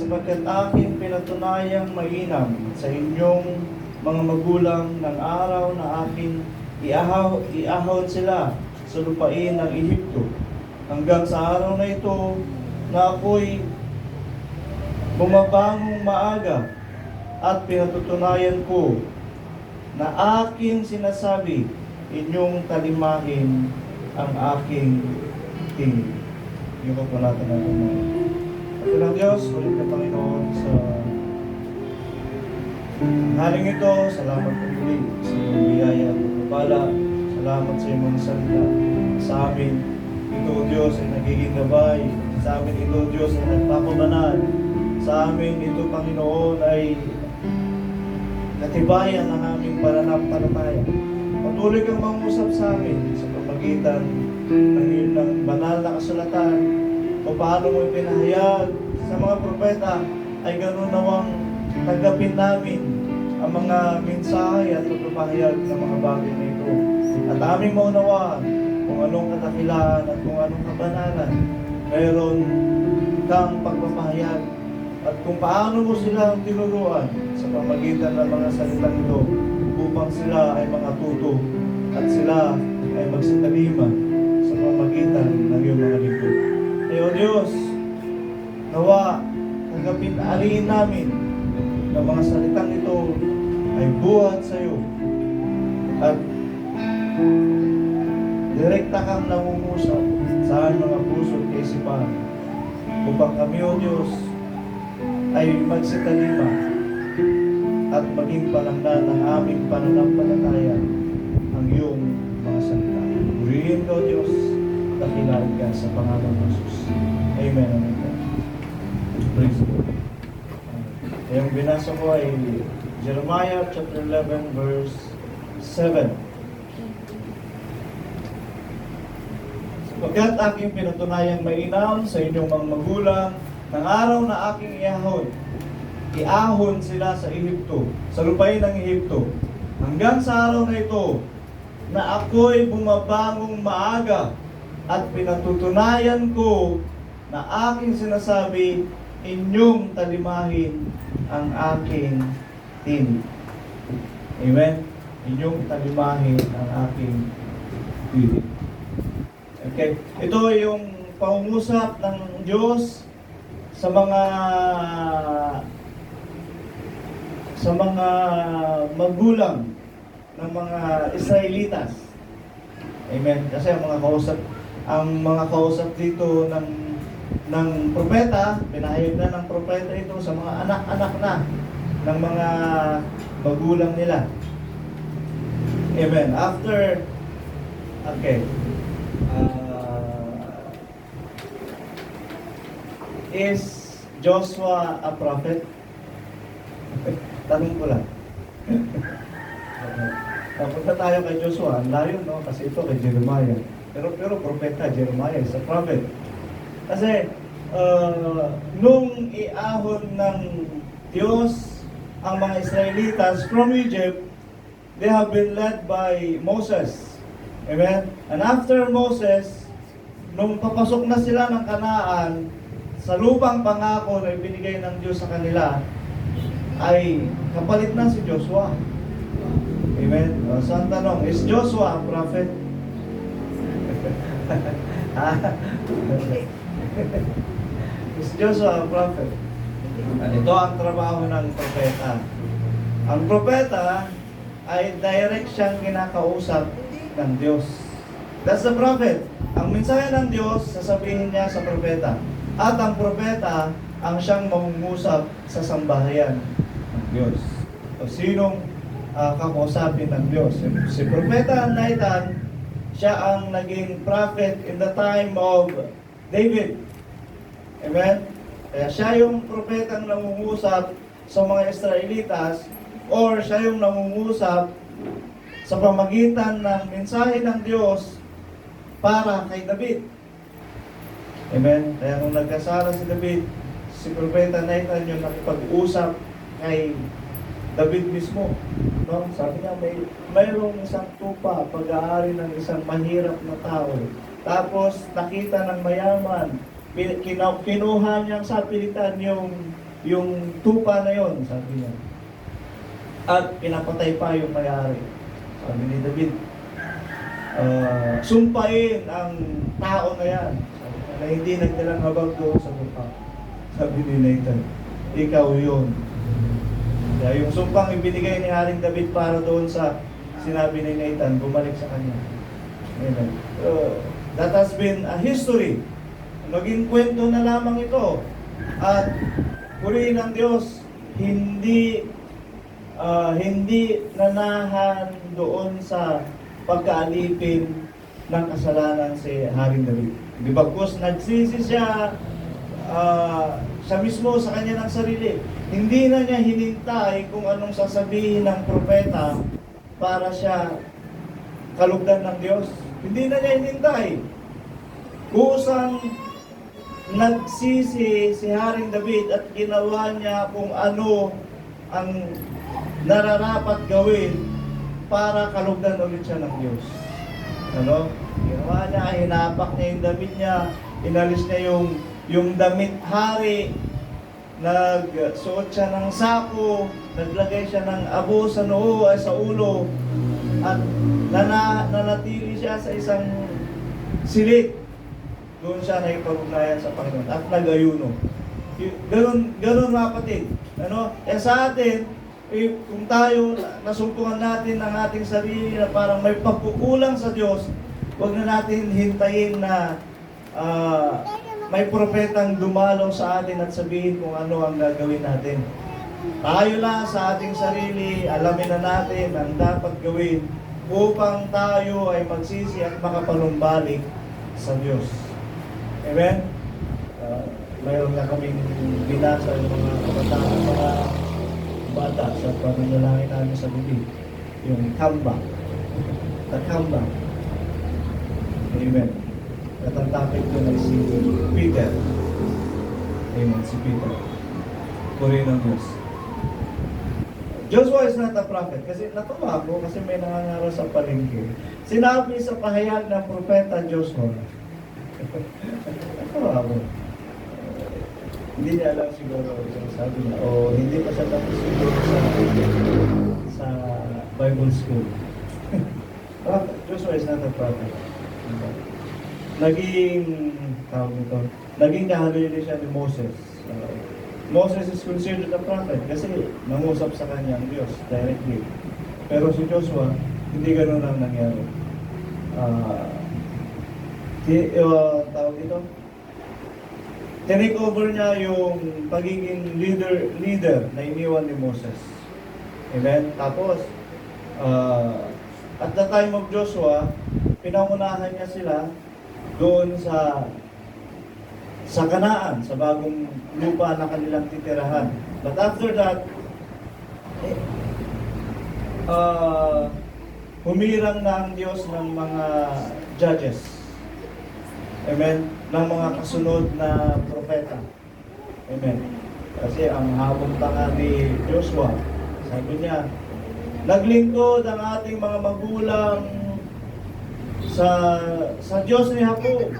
sapagkat aking pinatunayang mainam sa inyong mga magulang ng araw na aking iahon sila sa lupain ng Ehipto, hanggang sa araw na ito na ako'y bumabangong maaga at pinatutunayan ko na aking sinasabi, inyong talimahin ang aking tingin. Yung po natin natin mo. At ng Diyos, ulit na Panginoon sa haring ito. Salamat po muli sa iyong biyaya at pagpapala. Salamat sa iyong mga salita. Sa amin, ito Diyos ay nagiging gabay. Sa amin ito Diyos ay nagpapabanal. Sa amin ito Panginoon ay katibayan ng aming pananampalataya. Patuloy kang mangusap sa amin sa pamagitan ng banal na kasulatan o paano mo ipinahayag sa mga propeta ay ganoon nawang tanggapin namin ang mga mensahe at pagpapahayag ng mga bagay na ito. At aming maunawaan kung anong katakilaan at kung anong kabanalan mayroon kang pagpapahayag at kung paano mo silang tinuruan sa pamagitan ng mga salitang ito upang sila ay makatuto at sila ay magsitalima sa pamagitan ng iyong mga lingkod. Ay o Diyos, nawa tanggapin aliin namin na mga salitang ito ay buhat sa iyo at direkta kang nangungusap sa aming mga puso at kaisipan upang kami o Diyos ay magsitalima at maging palangnan ng aming pananampalataya ang iyong mga salita. Purihin ka o Diyos, dakilain ka sa pangalan ng Jesus. Amen. Amen. Praise God. Yung binasa ko ay Jeremiah chapter 11 verse 7. Sapagkat aking pinatunayang mainam sa inyong mga magulang ng araw na aking iahon sila sa Ehipto, sa lupain ng Ehipto, hanggang sa araw na ito na ako'y bumabangong maaga at pinatutunayan ko na aking sinasabi, inyong talimahin ang aking tinig. Amen? Inyong talimahin ang aking tinig. Okay. Ito yung pangungusap ng Diyos sa mga magulang ng mga Israelitas. Amen. Kasi ang mga kausap dito ng propeta, pinahayag na ng propeta ito sa mga anak-anak na ng mga magulang nila. Amen. Is Joshua a prophet? Tanong ko lang. Napunta tayo kay Joshua, ang layo, no? Kasi ito kay Jeremiah. Pero propeta, Jeremiah is a prophet. Kasi nung iahon ng Diyos ang mga Israelitas from Egypt, they have been led by Moses. Amen? And after Moses, nung papasok na sila ng Kanaan, sa lupang pangako na ibinigay ng Diyos sa kanila, ay kapalit na si Joshua. Amen? So ang tanong, is Joshua a prophet? Is Joshua a prophet? Ito ang trabaho ng propeta. Ang propeta ay direct siyang kinakausap ng Diyos. That's the prophet. Ang mensahe ng Diyos, sasabihin niya sa propeta. At ang propeta ang siyang mangungusap sa sambahayan ng Diyos. So, sinong kakausapin ng Diyos? Si propeta Nathan, siya ang naging prophet in the time of David. Amen? Kaya siya yung propetang nangungusap sa mga Israelitas, or siya yung nangungusap sa pamagitan ng mensahe ng Diyos para kay David. Amen? Kaya nung nagkasala si David, si propeta Nathan yung nakipag-usap kay David mismo. No? Sabi niya, mayroong isang tupa, pag-aari ng isang mahirap na tao. Tapos nakita ng mayaman, kinuha niyang sapilitan yung tupa na yon, sabi niya. At pinapatay pa yung may-ari. Sabi ni David, sumpain ang tao na yan. Sabi niya, na hindi nagdalang habag doon sa lupa. Sabi ni Nathan, ikaw yun. Kaya yung sumpang ibinigay ni Haring David para doon sa sinabi ni Nathan, bumalik sa kanya. Amen. That has been a history. Naging kwento na lamang ito. At purihin ng Diyos, hindi nanahan doon sa pagkaalipin ng kasalanan si Haring David. Di bagkus nagsisi siya siya mismo sa kanya ng sarili. Hindi na niya hinintay kung anong sasabihin ng propeta para siya kalugdan ng Diyos. Hindi na niya hinintay. Kusang nagsisi si Haring David at ginawa niya kung ano ang nararapat gawin para kalugdan ulit siya ng Diyos. Ano? Ginawa niya, hinapak niya yung damit niya, inalis niya yung damit hari, nagsuot siya ng sako, naglagay siya ng abo sa noo ay sa ulo, at nanatili siya sa isang silid. Doon siya nakipag-ugnayan sa Panginoon at nag-ayuno. Ganun mga kapatid. Ano? Sa atin, kung tayo nasumpungan natin ang ating sarili na parang may pagkukulang sa Diyos, huwag na natin hintayin na may propetang dumalaw sa atin at sabihin kung ano ang gagawin natin. Tayo lang sa ating sarili, alamin na natin ang dapat gawin upang tayo ay magsisi at makapalumbalik sa Diyos. Amen? Mayroon na kaming binasa ng mga kabataan, mga bata sa pananalangin namin sa bibig. Yung comeback. The comeback. Amen. At ang topic doon ay si Peter. Amen, si Peter. Puri ng Diyos. Joshua is not a prophet. Kasi natuwa ako kasi may nangangaro sa palengke. Sinabi sa pahayag ng propeta Joshua. Natuwa ako. Hindi niya alam siguro yung sabi niya. O hindi pa siya tapos siguro sa Bible school. Joshua is not a prophet. Naging kahalili siya ni Moses. Moses is considered a prophet kasi nangusap sa kanya ang Diyos directly. Pero si Joshua, hindi ganun ang nangyari. Tawag dito? Tinake over niya yung pagiging leader na iniwan ni Moses. Amen? Tapos, at the time of Joshua, pinangunahan niya sila doon sa Kanaan, sa bagong lupa na kanilang titirahan. But after that, humirang na ang Diyos ng mga judges. Amen? Ng mga kasunod na propeta. Amen? Kasi ang habang tanga ni Joshua, sabi niya, naglingkod ang ating mga magulang sa Diyos ni Jacob,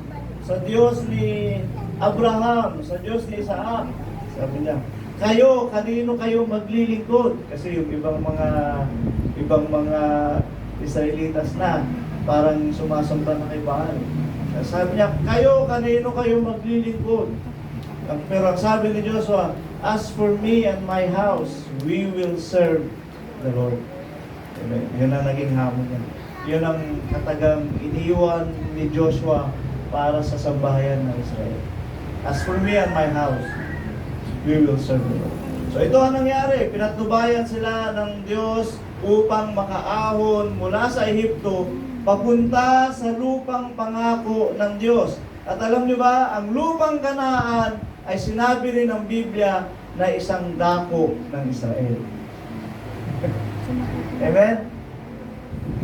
sa Diyos ni Abraham, sa Diyos ni Isaac. Sabi niya, kanino kayo maglilingkod? Kasi yung ibang mga Israelitas na parang sumasamba na kay Baal. Sabi niya, kanino kayo maglilingkod? Pero ang sabi ni Joshua, as for me and my house, we will serve the Lord. Amen. Yun ang naging hamon niya. Yun ang katagang iniwan ni Joshua para sa sambahayan ng Israel. As for me and my house, we will serve the Lord. So ito ang nangyari. Pinatnubayan sila ng Diyos upang makaahon mula sa Ehipto papunta sa lupang pangako ng Diyos. At alam niyo ba, ang lupang Kanaan ay sinabi rin ng Biblia na isang dako ng Israel. Amen?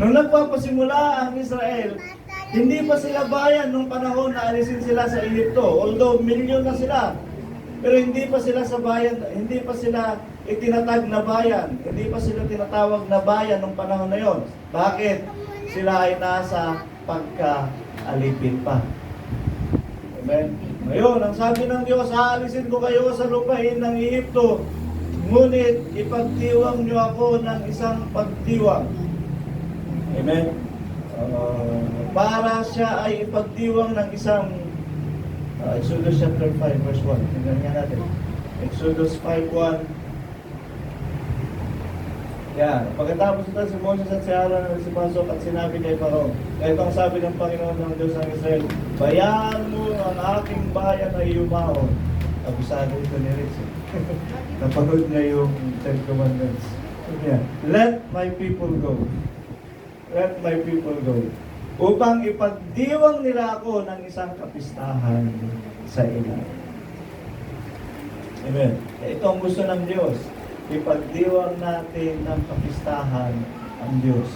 Nung nagpapasimula ang Israel, hindi pa sila bayan nung panahon na alisin sila sa Ehipto. Although milyon na sila, pero hindi pa sila sa bayan, hindi pa sila itinatag na bayan, hindi pa sila tinatawag na bayan nung panahon na yon. Bakit? Sila ay nasa pagka-alipin pa. Amen? Ngayon, ang sabi ng Diyos, aalisin ko kayo sa lupain ng Ehipto, ngunit ipagdiwang niyo ako ng isang pagdiwang. Amen? Para siya ay ipagdiwang ng isang Exodus chapter 5 verse 1. Tingnan nga natin. Exodus 5:1. Yan. Pagkatapos ito, si Moses at si Aaron ang nagsipasok at sinabi kay Paro, ito ang sabi ng Panginoon ng Diyos ng Israel, bayaan mo ang aking bayan ay yumaon. Abusado ito ni Riz. Napanood niya yung Ten Commandments. Yeah. Let my people go. Let my people go. Upang ipagdiwang nila ako ng isang kapistahan sa ilan. Amen. Ito ang gusto ng Diyos. Ipagdiwang natin ng kapistahan ang Diyos.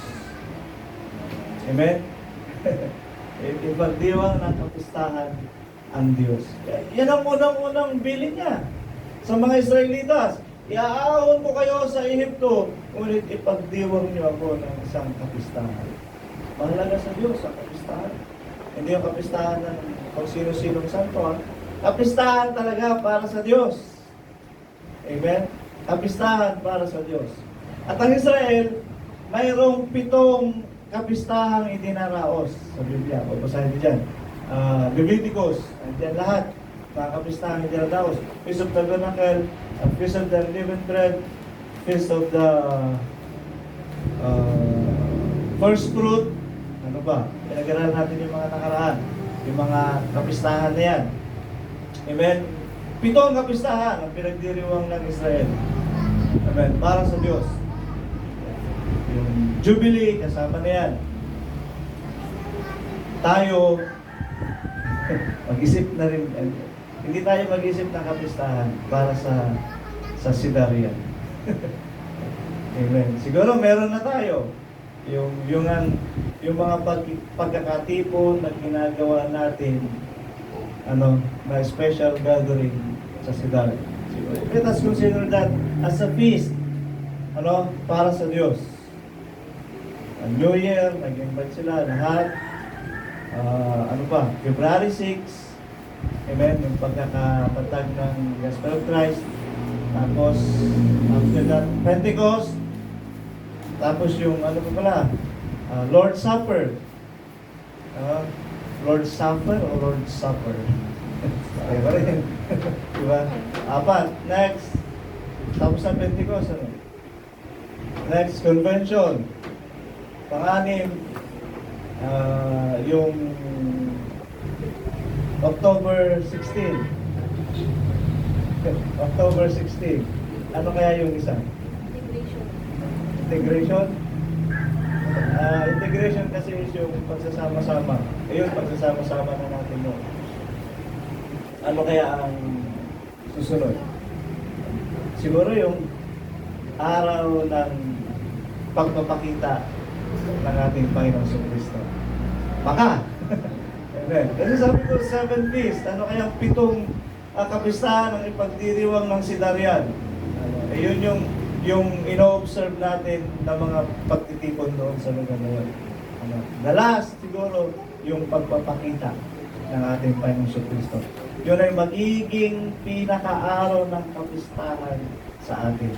Amen? Ipagdiwang ng kapistahan ang Diyos. Yan ang unang-unang bilin niya sa mga Israelitas. Iaahon ko kayo sa Ehipto, ngunit ipagdiwang niyo ako ng isang kapistahan. Mahalaga sa Diyos ang kapistahan. Hindi yung kapistahan ng kung sino-sinong santo. Kapistahan talaga para sa Diyos. Amen? Kapistahan para sa Diyos. At ang Israel, mayroong 7 kapistahang idinaraos sa Biblia. O basahin niyo dyan. Leviticus, andyan lahat. Mga kapistahang idinaraos. Feast of Tabernacle, Feast of the Unleavened Bread, Feast of the First Fruit. Ano ba? Pinag-aralan natin yung mga nakaraan. Yung mga kapistahan na yan. Amen? 7 kapistahan ang pinagdiriwang ng Israel. Amen. Para sa Diyos. Yung Jubilee, kasama na yan. Tayo, mag-isip na rin. Hindi tayo mag-isip ng kapistahan para sa Sidarian. Amen. Siguro meron na tayo. Yung mga pagkakatipon na ginagawa natin, na special gathering sa Sidarian. Let us consider that as a feast, para sa Diyos. Ang New Year, nag-invite sila lahat. February 6, amen, yung pagkakapatag ng Gospel of Christ. Tapos, after that, Pentecost. Tapos yung, Lord's Supper. Lord's Supper o Lord's Supper? Ay pa rin. Diba? 4. Next. Tapos ng Pentecost. Next, Convention. Pang-6, yung October 16. October 16. Ano kaya yung isa? Integration? Integration kasi is yung pagsasama-sama. Ayun, pagsasama-sama na natin yun. Ano kaya ang susunod? Siguro yung araw ng pagpapakita ng ating Panginoong Kristo. Baka! Kasi sabi ko, 7 feast. Ano kaya ang 7 kapistahan ng ipagdiriwang ng Sidarian? Yun yung ino-observe natin na mga pagtitipon doon sa lugar na yun. The last, siguro, yung pagpapakita ng ating Panginoong Kristo. Yun ay magiging pinaka-araw ng kapistahan sa atin.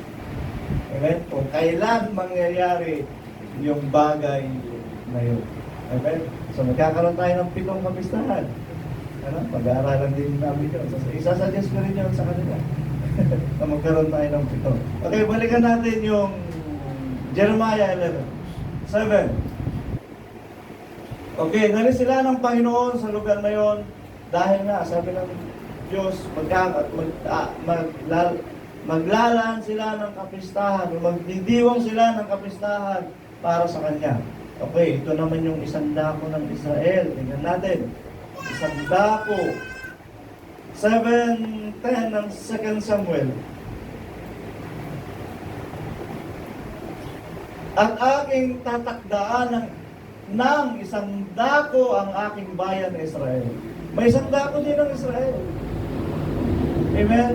Amen? Kung kailan mangyayari yung bagay na yun. Amen? So magkakaroon tayo ng 7 kapistahan. Pag-aaralan din namin yun. Isasuggest ko rin yun sa kanila. Na magkaroon tayo ng 7. Okay, balikan natin yung Jeremiah 11:7. Okay, nalis sila ng Panginoon sa lugar na yon dahil nga, sabi ng Diyos, maglalaan sila ng kapistahan, magdidiwang sila ng kapistahan para sa Kanya. Okay, ito naman yung isang dako ng Israel. Tingnan natin. Isang dako. 7:10 ng 2 Samuel. At aking tatakdaan ng isang dako ang aking bayan na Israel. May isang dako din ng Israel. Amen?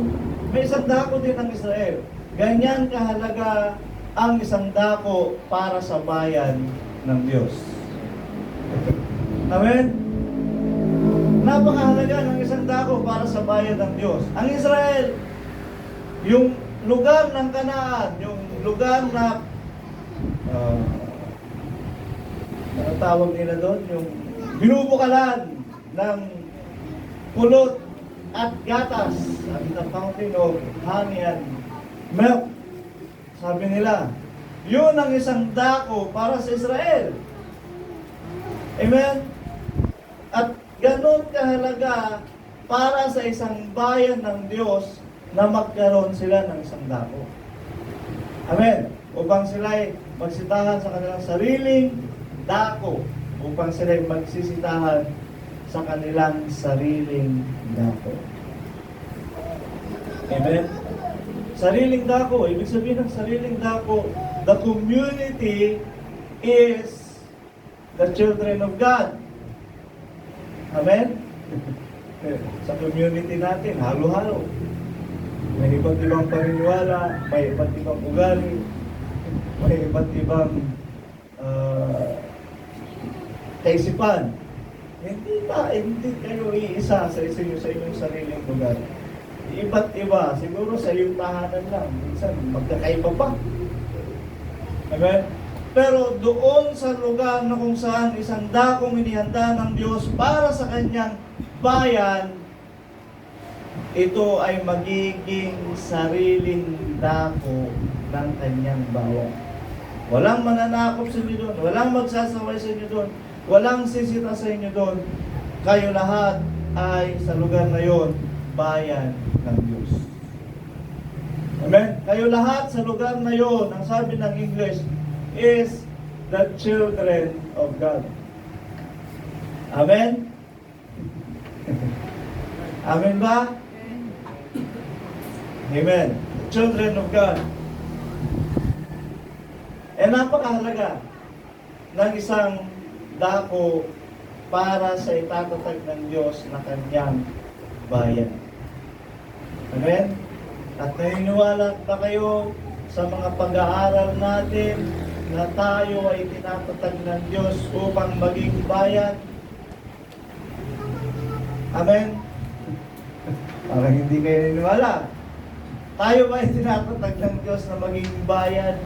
May isang dako din ng Israel. Ganyan kahalaga ang isang dako para sa bayan ng Diyos. Amen? Napakahalaga ng isang dako para sa bayan ng Diyos. Ang Israel, yung lugar ng Kanaan, yung lugar na ano tawag nila doon? Yung binubukalan ng pulot at gatas at the fountain of honey and milk. Sabi nila, yun ang isang dako para sa Israel. Amen? At ganun kahalaga para sa isang bayan ng Diyos na magkaroon sila ng isang dako. Amen? Upang sila'y magsitahan sa kanilang sariling dako. Upang sila'y magsisitahan sa kanilang sariling dako. Amen? Sariling dako. Ibig sabihin ng sariling dako, the community is the children of God. Amen? Sa community natin, halo-halo. May iba't ibang paniniwala, may iba't ibang ugali, may iba't ibang kaisipan. Hindi kayo iisa sa inyong sariling lugar. Iba't iba, siguro sa iyong tahanan lang, minsan magkakaiba pa. Amen? Pero doon sa lugar na kung saan isang dakong inihanda ng Diyos para sa kanyang bayan, ito ay magiging sariling dako ng kanyang bayan. Walang mananakop sa inyo doon, walang magsasaway sa inyo doon, walang sisita sa inyo doon. Kayo lahat ay sa lugar na yon, bayan ng Diyos. Amen? Kayo lahat sa lugar na yon, ang sabi ng English, is the children of God. Amen? Amen ba? Amen. The children of God. Napakahalaga ng isang dako para sa itatatag ng Diyos na kanyang bayan. Amen? At naniniwala ba kayo sa mga pag-aaral natin na tayo ay tinatatag ng Diyos upang maging bayan? Amen? Parang hindi kayo naniniwala. Tayo ba ay tinatatag ng Diyos na maging bayan?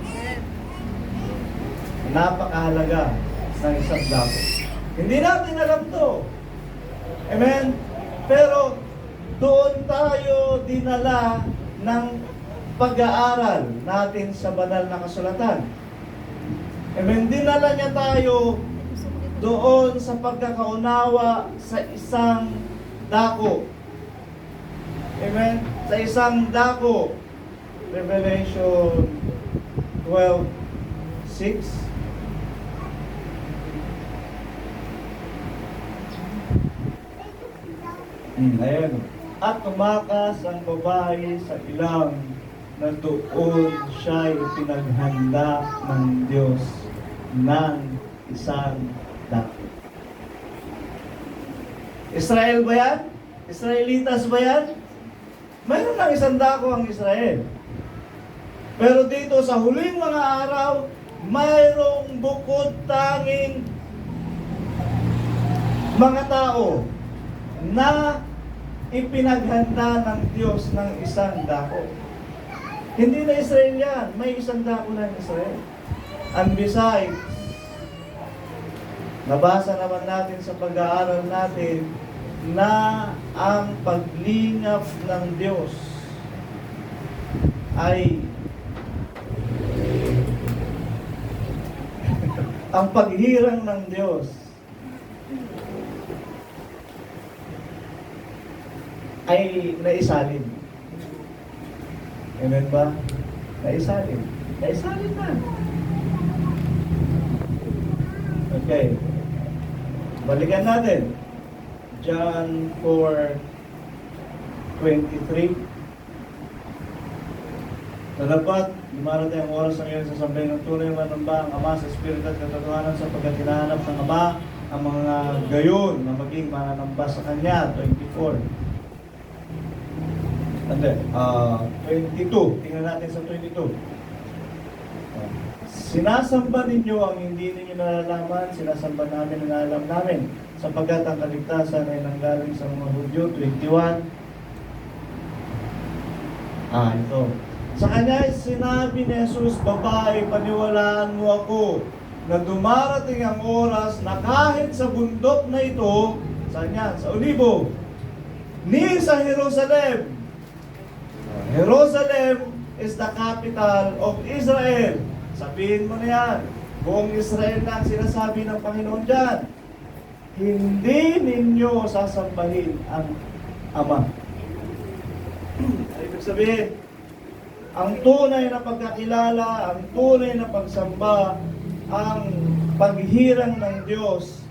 Napakahalaga ng isang dako. Hindi natin alam to. Amen? Pero doon tayo dinala ng pag-aaral natin sa banal na kasulatan. Amen? Dinala niya tayo doon sa pagkakaunawa sa isang dako. Amen? Sa isang dako. Revelation 12:6. Ayan. At tumakas ang babae sa ilang na doon siya'y pinaghanda ng Diyos ng isang dako. Israel ba yan? Israelitas ba yan? Mayroon ng isang dako ang Israel. Pero dito sa huling mga araw, mayroong bukod tanging mga tao na ipinaghanda ng Diyos ng isang dako. Hindi na Israel yan. May isang dako ng Israel. And besides, nabasa naman natin sa pag-aaral natin na ang paglingap ng Diyos ay ang paghirang ng Diyos ay naisalin. Amen ba? Naisalin. Naisalin na. Okay. Balikan natin. John 4:23. Dapat dumarating ang oras ng iyon sa sampay ng tunay manamba ang Ama sa Espiritu at katotohanan sapagkat hinahanap ng Ama ang mga gayon na maging mananamba sa Kanya. 24. Hindi. 22. Tingnan natin sa 22. Sinasamba ninyo ang hindi ninyo nalalaman, sinasamba namin ang alam namin. sapagkat ang kaligtasan ay nanggaling sa mga Hudyo. 21. Ito. Sa kanya sinabi ni Jesus, babae, paniwalaan mo ako na dumarating ang oras na kahit sa bundok na ito, saan yan? Sa Olibo, ni sa Jerusalem. Jerusalem is the capital of Israel. Sabihin mo na yan. Buong Israel na ang sinasabi ng Panginoon dyan. Hindi ninyo sasambahin ang Ama. Ibig sabihin, ang tunay na pagkakilala, ang tunay na pagsamba, ang paghirang ng Diyos,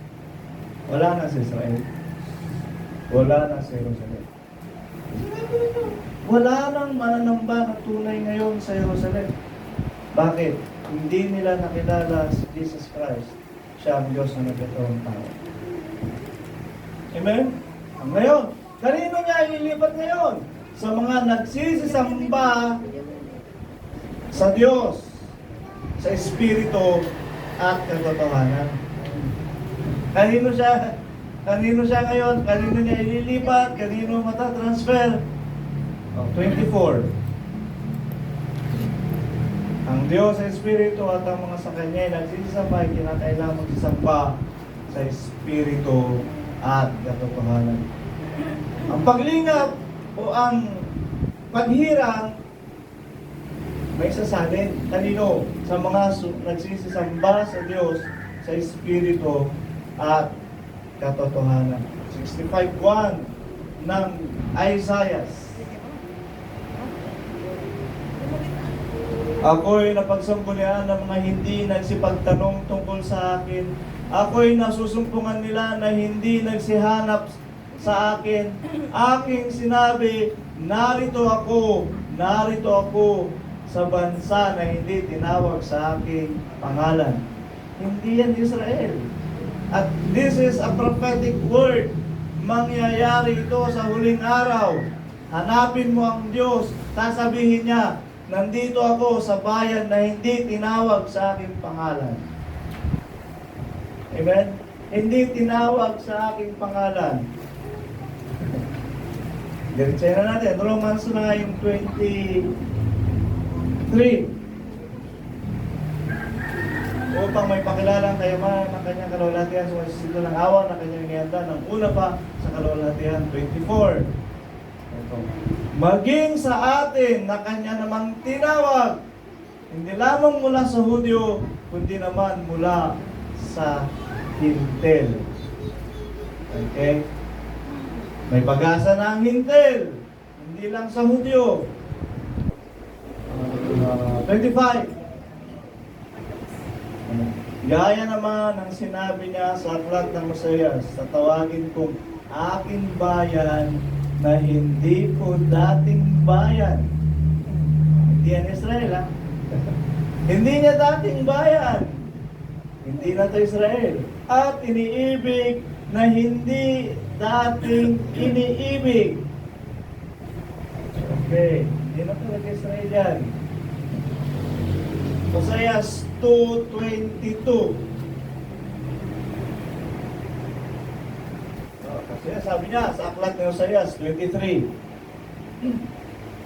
wala na sa Israel. Wala na sa Jerusalem. Wala nang mananamba na tunay ngayon sa Jerusalem. Bakit? Hindi nila nakilala si Jesus Christ. Siya ang Diyos na nagkataong tao. Amen? Ngayon, kanino niya ililipat ngayon? Sa mga nagsisisamba sa Diyos, sa Espiritu at katotohanan. Kanino siya? Kanino siya ngayon? Kanino niya ililipat? Kanino matatransfer? 24. Ang Diyos sa Espiritu at ang mga sa Kanya ay nagsisisamba, ay kinakailangan magsisamba sa Espiritu at katotohanan. Ang paglingap o ang paghirang may sasalin. Kanino? Sa mga nagsisisamba sa Diyos sa Espiritu at katotohanan. 65:1 ng Isaiah. Ako'y napagsambulian ng mga hindi nagsipagtanong tungkol sa akin. Ako'y nasusumpungan nila na hindi nagsihanap sa akin. Aking sinabi, narito ako sa bansa na hindi tinawag sa aking pangalan. Hindi yan Israel. At this is a prophetic word. Mangyayari ito sa huling araw. Hanapin mo ang Diyos, sasabihin niya, nandito ako sa bayan na hindi tinawag sa aking pangalan. Amen? Hindi tinawag sa aking pangalan. Diretsahin na natin. Romans na yung 23. Upang may pakilala ang kayaman ng kanyang kalawalhatian sa masisito ng awa na kanyang inihanda ng una pa sa kalawalhatian. 24. Ito. Maging sa atin na kanya namang tinawag, hindi lamang mula sa Hudyo, kundi naman mula sa Hintil. Okay? May pag-asa na ang Hintil, hindi lang sa Hudyo. 25. Gaya naman ang sinabi niya sa aklat ng Mosias, tatawagin kong aking bayan na hindi ko dating bayan. Hindi yan Israel, ha? Hindi niya dating bayan. Hindi na ito Israel. At iniibig na hindi dating iniibig. Okay, hindi na talaga Israel yan. Mosias 2:22. Kasi sabi niya sa aklat ni Mosias 23.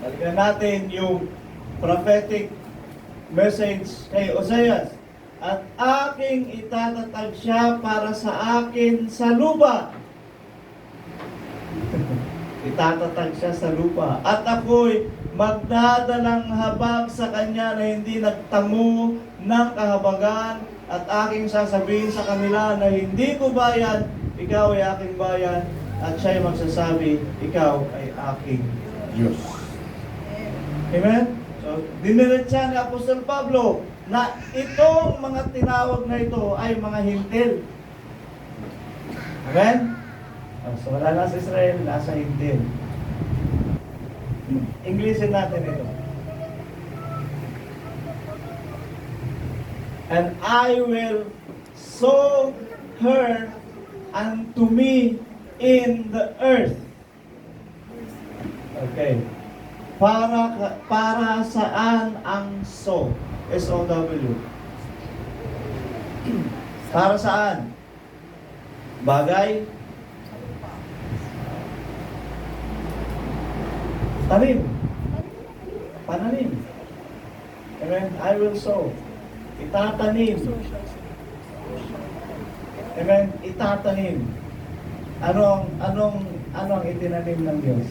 Balikan natin yung prophetic message kay Mosias. At aking itatatag siya para sa akin sa lupa. Itatatag siya sa lupa. At ako'y magdadalang habag sa kanya na hindi nagtamo ng kahabagan, at aking sasabihin sa kanila na hindi ko bayan, ikaw ay aking bayan, at siya'y magsasabi, ikaw ay aking Diyos. Amen? So, diniretsa ni Apostol Pablo na itong mga tinawag na ito ay mga hintil. Amen? So, wala na sa Israel, nasa hintil. Englishin natin ito. And I will sow her unto me in the earth. Okay. Para saan ang sow? S-O-W. Para saan? bagay, tanim, pananim. Amen? I will sow. Itatanim. Amen? Itatanim. Anong itinanim ng Diyos?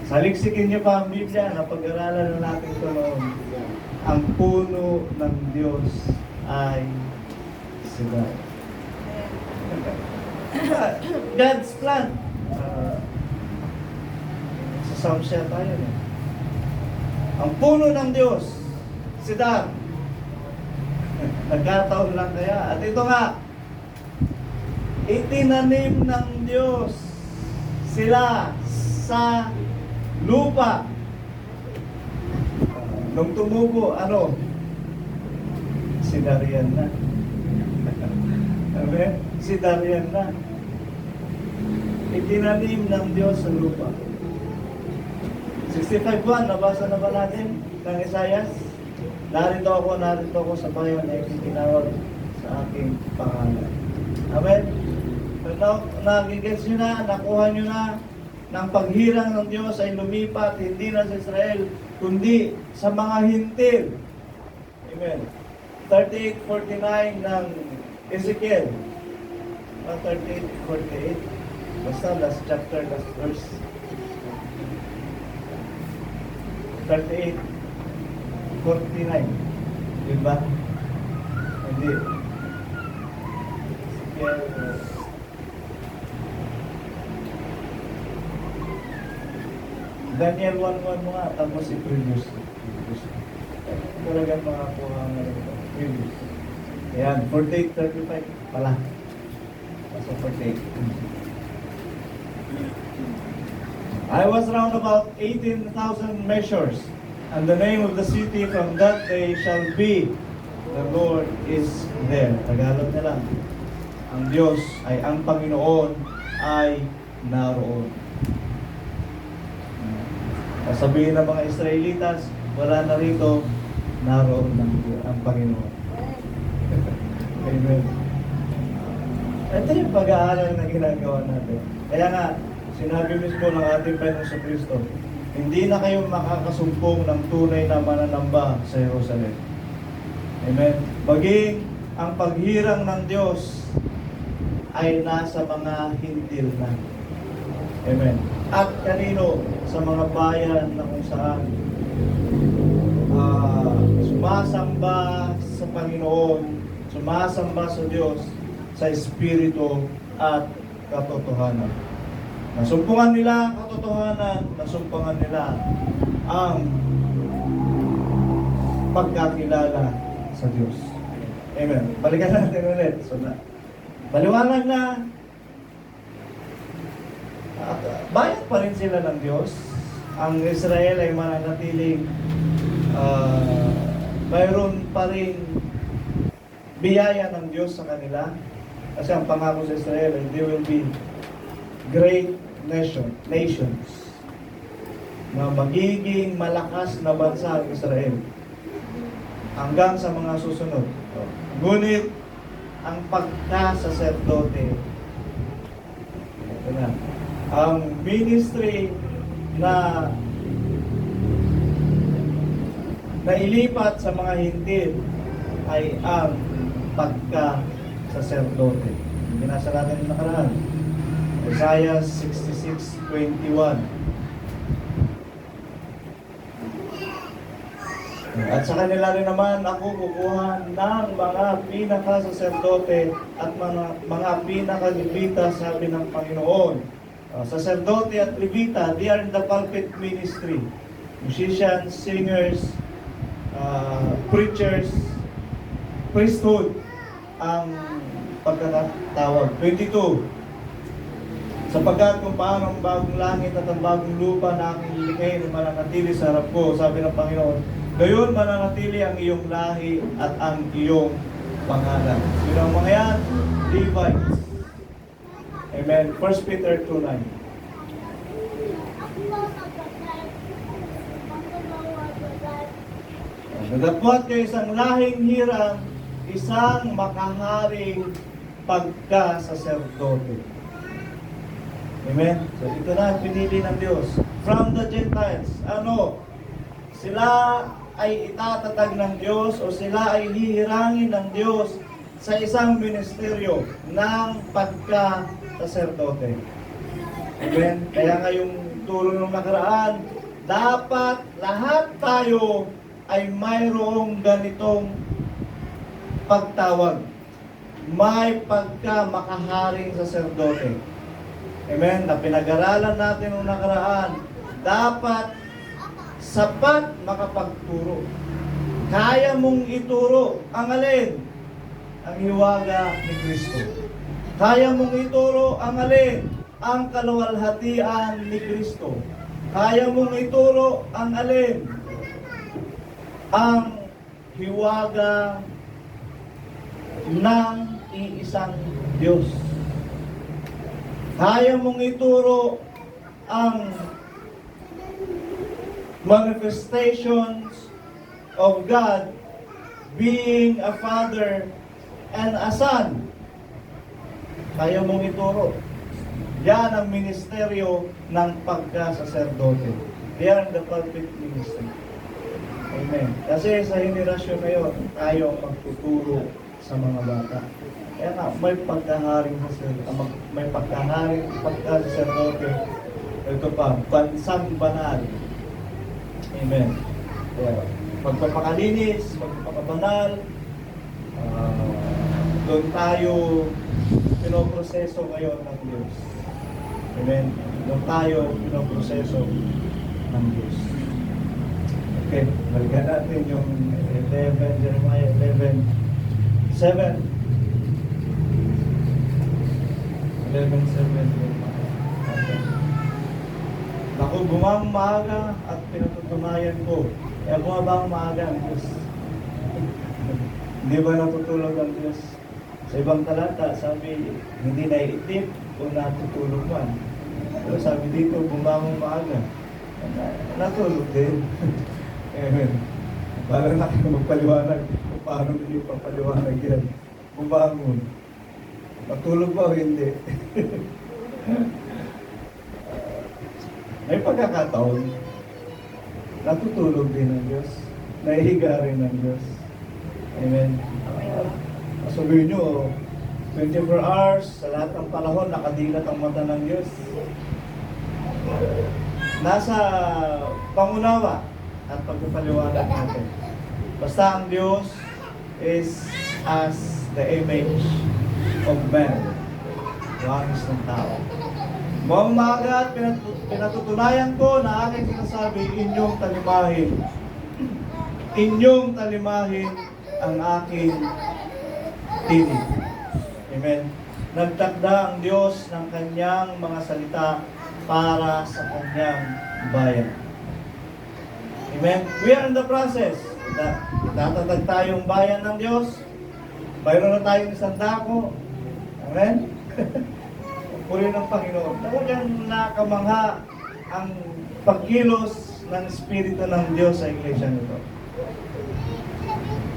Saliksikin niyo pa ang Biblia, napag-aralan na natin ito noon. Ang puno ng Diyos ay sila. God's plan. Sa Psalm siya tayo. Ang puno ng Diyos, si Dan. Nagkataon lang kaya. At ito nga, itinanim ng Diyos sila sa lupa. Nung tumubo, si Darian na. Amen? Si Darian na. Itinanim ng Diyos sa lupa. 65:1, nabasa na ba natin ng Isaias? Narito ako sa bayan na itinawag sa aking pangalan. Amen? Nagigets nyo na, nakuha nyo na, ng paghirang ng Diyos ay lumipat, hindi na sa Israel, kundi sa mga hintil. Amen. 38:49 ng Ezekiel. 38:48. Basta last chapter, last verse. 38:49. Diba? Hindi. Ezekiel. Daniel 1:1 mo nga, tapos si previous. Talagang makakuha nga ito. Previous. Ayan, 48:35 pala. Pasok 48. I was round about 18,000 measures, and the name of the city from that day shall be, the Lord is there. Tagalog na lang. Ang Diyos ay, ang Panginoon ay naroon. Sabihin ng mga Israelitas, wala na rito, naroon ang Panginoon. Amen. Ito yung pag-aaral na ginagawa natin. Kaya nga, sinabi mismo ng ating Panginoon sa Kristo, hindi na kayo makakasumpong ng tunay na mananamba sa Jerusalem. Amen. Maging ang paghirang ng Diyos ay nasa mga hintil na. Amen. At kanino? Sa mga bayan na kung saan sumasamba sa Panginoon, sumasamba sa Diyos sa Espiritu at katotohanan. Nasumpungan nila ang katotohanan, nasumpungan nila ang pagkakilala sa Diyos. Amen. Balikan natin ulit. So, maliwanag na bayan pa rin sila ng Diyos. Ang Israel ay mananatiling mayroon pa rin biyaya ng Diyos sa kanila. Kasi ang pangako sa Israel ay they will be great nations na magiging malakas na bansa ang Israel hanggang sa mga susunod. Ngunit ang pagkasaserdote, ito na, ang ministry na nailipat sa mga hintil ay ang pagka-saserdote. Binasa natin yung nakaraan. Isaiah 66:21. At sa kanila rin naman ako kukuha ng mga pinaka-saserdote at mga pinaka-levita, sabi ng Panginoon. Sacerdote at Levita, they are in the pulpit ministry. Musicians, singers, preachers, priesthood ang pagkatawag. 22. Sapagkat kung paano ang bagong langit at ang bagong lupa na aking lilikhain ay mananatili sa harap ko, sabi ng Panginoon, gayon mananatili ang iyong lahi at ang iyong pangalan. Sino ang mga yan? Levites. Amen. 1 Peter 2:9. Nagapot kayo isang lahing hirang, isang makaharing pagka-saserdote. Amen? So ito na ang pinili ng Diyos. From the Gentiles, sila ay itatatag ng Diyos o sila ay hihirangin ng Diyos sa isang ministeryo ng pagka-saserdote. Amen? Kaya nga yung turo ng nakaraan, dapat lahat tayo ay mayroong ganitong pagtawag. May pagka-makaharing saserdote. Amen? Na pinag-aralan natin nung nakaraan, dapat sapat makapagturo. Kaya mong ituro ang alin? Ang hiwaga ni Kristo. Kaya mong ituro ang alin? Ang kaluwalhatian ni Kristo. Kaya mong ituro ang alin? Ang hiwaga ng iisang Diyos. Kaya mong ituro ang manifestations of God being a Father and a Son. Kaya mong ituro. Yan ang ministeryo ng pagka-saserdote. Yan the pulpit ministry. Amen. Kasi sa henerasyon na yun, tayo ang magtuturo sa mga bata. Kaya nga, may pagkaharing pagka-saserdote. Ito pa, bansang banal. Amen. Kaya, magpapakalinis, magpapabanal, doon tayo pinoproseso ngayon ng Diyos. Amen. Doon tayo pinoproseso ng Diyos. Okay, balikan natin yung 11, Jeremiah 11, 7. 11:7. Ako bumang maaga at pinatutunayan ko. Kaya bumabang maaga ang Diyos. Hindi ba natutulog ang Diyos? Sa ibang talata, sabi, hindi naiitip kung natutulog man. Pero sabi dito, bumangon maaga. Natulog din. Amen. Para na kayo magpaliwanag kung paano hindi papaliwanag yan. Bumangon. Matulog ba o hindi? May pagkakataon, natutulog din ng Diyos. Nahihiga rin ng Diyos. Amen. Sabihin nyo, 24 hours, sa lahat ng panahon, nakadilat ang mata ng Diyos. Nasa pangunawa at pagpapaliwanag natin. Basta ang Diyos is as the image of man. Wangis ng tao. Mga umaga at pinatutunayan ko na aking sinasabi, inyong talimahin. Inyong talimahin ang aking tinig. Amen. Nagtakda ang Diyos ng kanyang mga salita para sa kanyang bayan. Amen. We are in the process. Tatatag tayong bayan ng Diyos. Mayroon na tayong isang dako. Amen. Puri ng Panginoon. Talagang nakamangha ang pagkilos ng Espiritu ng Diyos sa iglesia nito.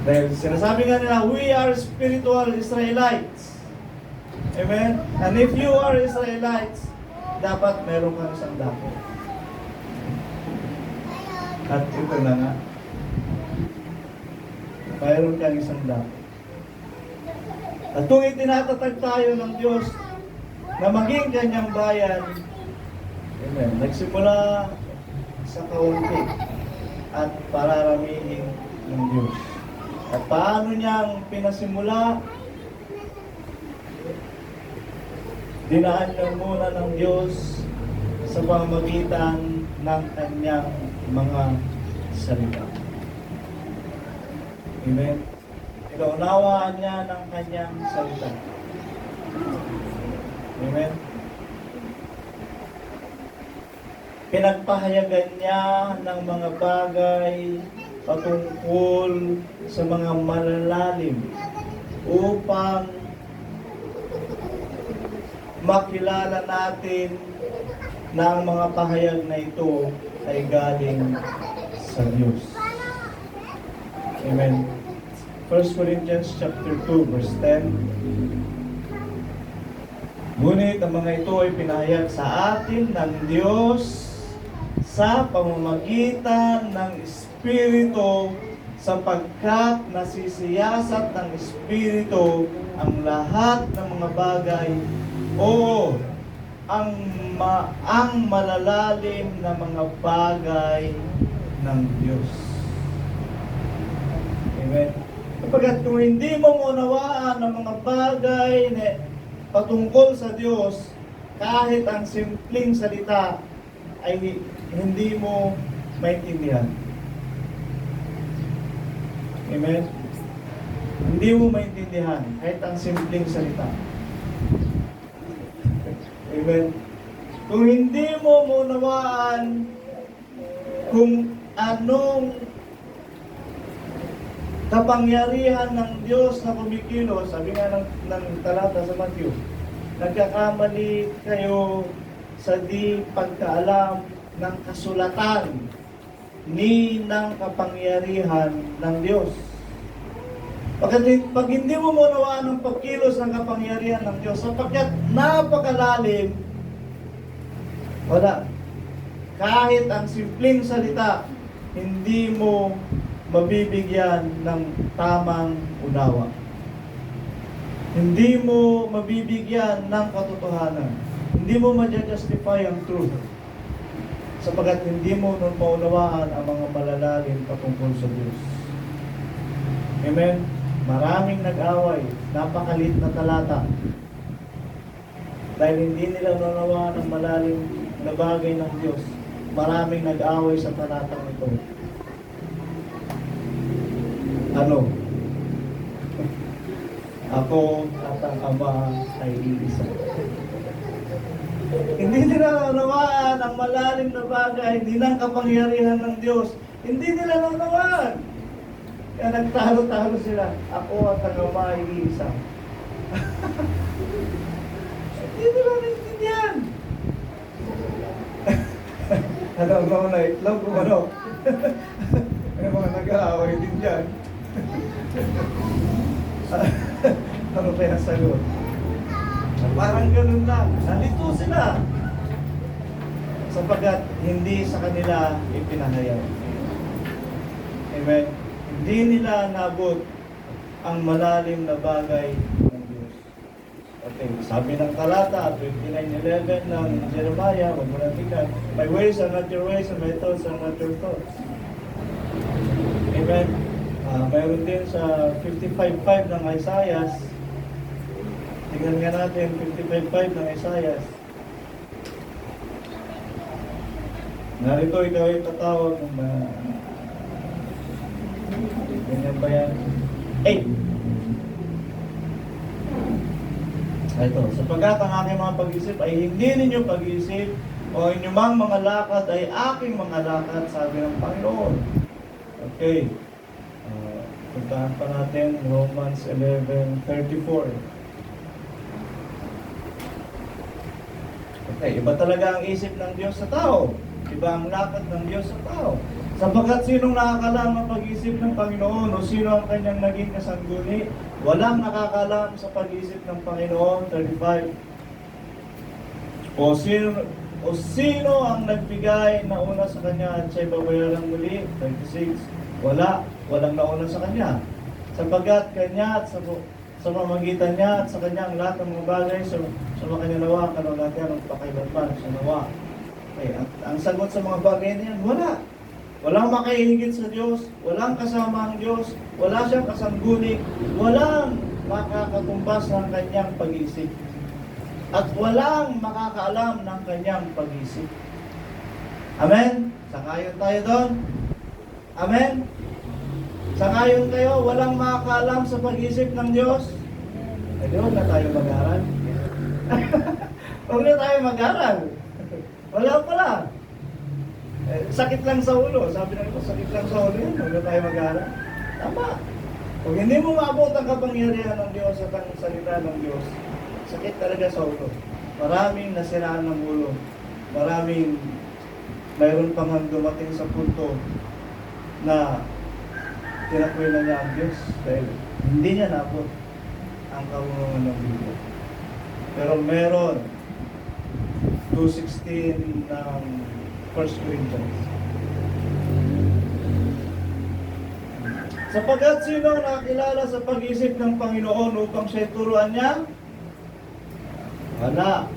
Dahil sinasabi nga nila, we are spiritual Israelites. Amen? And if you are Israelites, dapat meron kang isang dako. At ito na nga. Mayroon kang isang dako. At kung itinatatag tayo ng Diyos na maging kanyang bayan, amen, nagsimula sa kaunti at pararamihin ng Diyos. At paano niyang pinasimula? Dinaan niya muna ng Diyos sa pamamagitan ng kanyang mga salita. Amen? Inaunawaan niya ng kanyang salita. Amen? Pinagpahayagan niya ng mga bagay patungkol sa mga malalalim upang makilala natin na ang mga pahayag na ito ay galing sa Diyos. Amen. 1 Corinthians chapter 2 verse 10. Ngunit ang mga ito ay pinahayag sa atin ng Diyos sa pamamagitan ng Espiritu, sapagkat nasisiyasat ng Espiritu ang lahat ng mga bagay o ang malalalim na mga bagay ng Diyos. Amen. Kapag kung hindi mo maunawaan ang mga bagay na patungkol sa Diyos, kahit ang simpleng salita ay hindi mo maintindihan. Amen? Hindi mo maintindihan kahit ang simpleng salita. Amen? Kung hindi mo maunawaan kung anong kapangyarihan ng Diyos na kumikilos, sabi nga ng talata sa Matthew, nagkakamali kayo sa di pagkaalam ng kasulatan ni ng kapangyarihan ng Diyos. Pag hindi mo maunawaan ang pagkilos ng kapangyarihan ng Diyos, sapagkat napakalalim, wala. Kahit ang simpleng salita, hindi mo mabibigyan ng tamang unawa. Hindi mo mabibigyan ng katotohanan. Hindi mo ma-justify ang truth. Sapagkat hindi mo nun maunawaan ang mga malalalim patungkol sa Diyos. Amen? Maraming nag-away, napakalit na talata. Dahil hindi nila naunawaan ang malalim na bagay ng Diyos, maraming nag-away sa talatang ito. Ano? Ako at ang Ama ay iisa. Hindi nila naunawaan ang malalim na bagay, hindi ng kapangyarihan ng Diyos. Hindi nila naunawaan. Kaya nagtalo-talo sila. Ako at ang Ama ay iisa. Hindi nila naintindihan. Ano ang mga na-itlog kung ano? May mga nag-aaway din dyan. Ano pa yung sagot? Parang ganun lang. Nalito sila. Sapagkat hindi sa kanila ipinahayag. Amen. Hindi nila nabot ang malalim na bagay ng Diyos. Okay, sabi ng talata, 29:11 ng Jeremiah, huwag mo natin tingnan, my ways are not your ways and my thoughts are not your thoughts. Amen. Mayroon din sa 55:5 ng Isaiah. Tingnan nga natin, 55:5 ng Isaiah. Narito ikaw ay tatawag ng ganyan ba yan? 8. Ito, sapagkat ang aking mga pag-isip ay hindi ninyo pag-isip o inyong mga lakad ay aking mga lakad, sabi ng Panginoon. Okay. Puntahan pa natin Romans 11:34. Okay, iba talaga ang isip ng Diyos sa tao. Iba ang lakad ng Diyos sa tao. Sapagkat sinong nakakalam ang pag-isip ng Panginoon o sino ang kanyang naging kasangguni? Walang nakakalam sa pag-isip ng Panginoon. 35. O sino ang nagbigay na una sa kanya at siya'y babayaran muli? 36. Walang nauna sa kanya. Sapagkat kanya at sa pamamagitan niya at sa kanya ang lahat ng mga bagay sa kanya nawa, lahat yan ang pakailanman sa nawa. Okay, ang sagot sa mga bagay na yan, wala. Walang makahihigit sa Diyos, walang kasama ang Diyos, wala siyang kasangguni, walang makakatumbas ng kanyang pag-isip. At walang makakaalam ng kanyang pag-isip. Amen? Sangayon tayo doon? Amen? Sangayon kayo, walang makakaalam sa pag-isip ng Diyos? Eh, di huwag na tayo mag-aral. Huwag na tayo mag-aral. Wala pala. Sakit lang sa ulo. Sabi na ito, sakit lang sa ulo yan. Huwag na tayo mag-aral. Tama. Kung hindi mo maabot ang kapangyarihan ng Diyos at ang salita ng Diyos, sakit talaga sa ulo. Maraming nasiraan ng ulo. Mayroon pang dumating sa punto na tinakwil na niya ang Diyos dahil hindi niya naabot ang karunungan ng Biblia. Pero meron 2:16 ng 1 Corinthians. Sapagkat sino ang nakakilala sa pag-isip ng Panginoon upang siya'y turuan niya? Wala.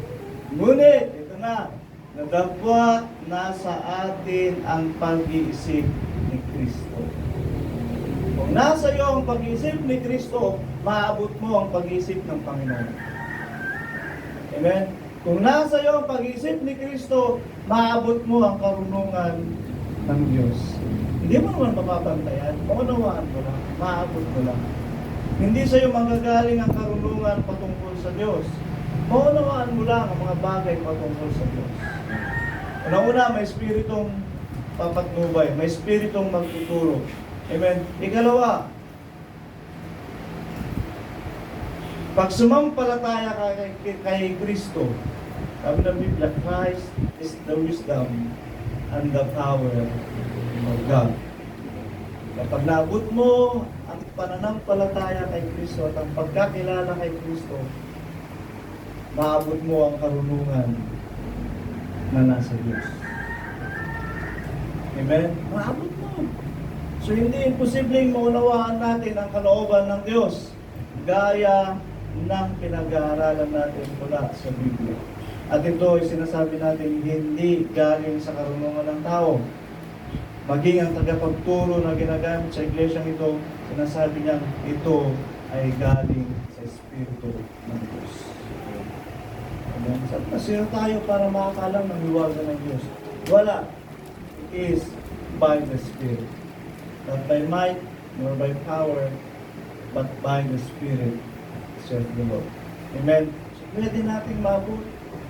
Ngunit, ito na, nadagwat nasa atin ang pag-iisip ni Kristo. Kung nasa iyo ang pag-iisip ni Kristo, maabot mo ang pag-iisip ng Panginoon. Amen? Kung nasa iyo ang pag-iisip ni Kristo, maabot mo ang karunungan ng Diyos. Hindi mo naman mapapantayan, maunawaan mo lang, maabot mo lang. Hindi sa iyo manggagaling ang karunungan patungkol sa Diyos. Maunawaan mo lang ang mga bagay patungkol sa Diyos. Una-una, may espiritong papatnubay, may espiritong magtuturo. Amen? Ikalawa, pag sumampalataya ka kay Kristo, sabi ng Biblia, Christ is the wisdom and the power of God. Kapag naabot mo ang pananampalataya kay Kristo at ang pagkakilala kay Kristo, maabot mo ang karunungan na nasa Diyos. Amen? Maabot mo. So hindi imposibleng maunawaan natin ang kalooban ng Diyos gaya ng pinag-aaralan natin mula sa Biblia. At ito ay sinasabi natin hindi galing sa karunungan ng tao. Maging ang tagapagturo na ginagamit sa iglesyang ito, sinasabi niya ito ay galing sa Espiritu ng Diyos. Amen? Sabi na, sino tayo para makakalam ng hiwaga ng Diyos? Wala. It is by the Spirit. Not by might, nor by power, but by the Spirit, saith the Lord. Amen? So, pwede natin mabot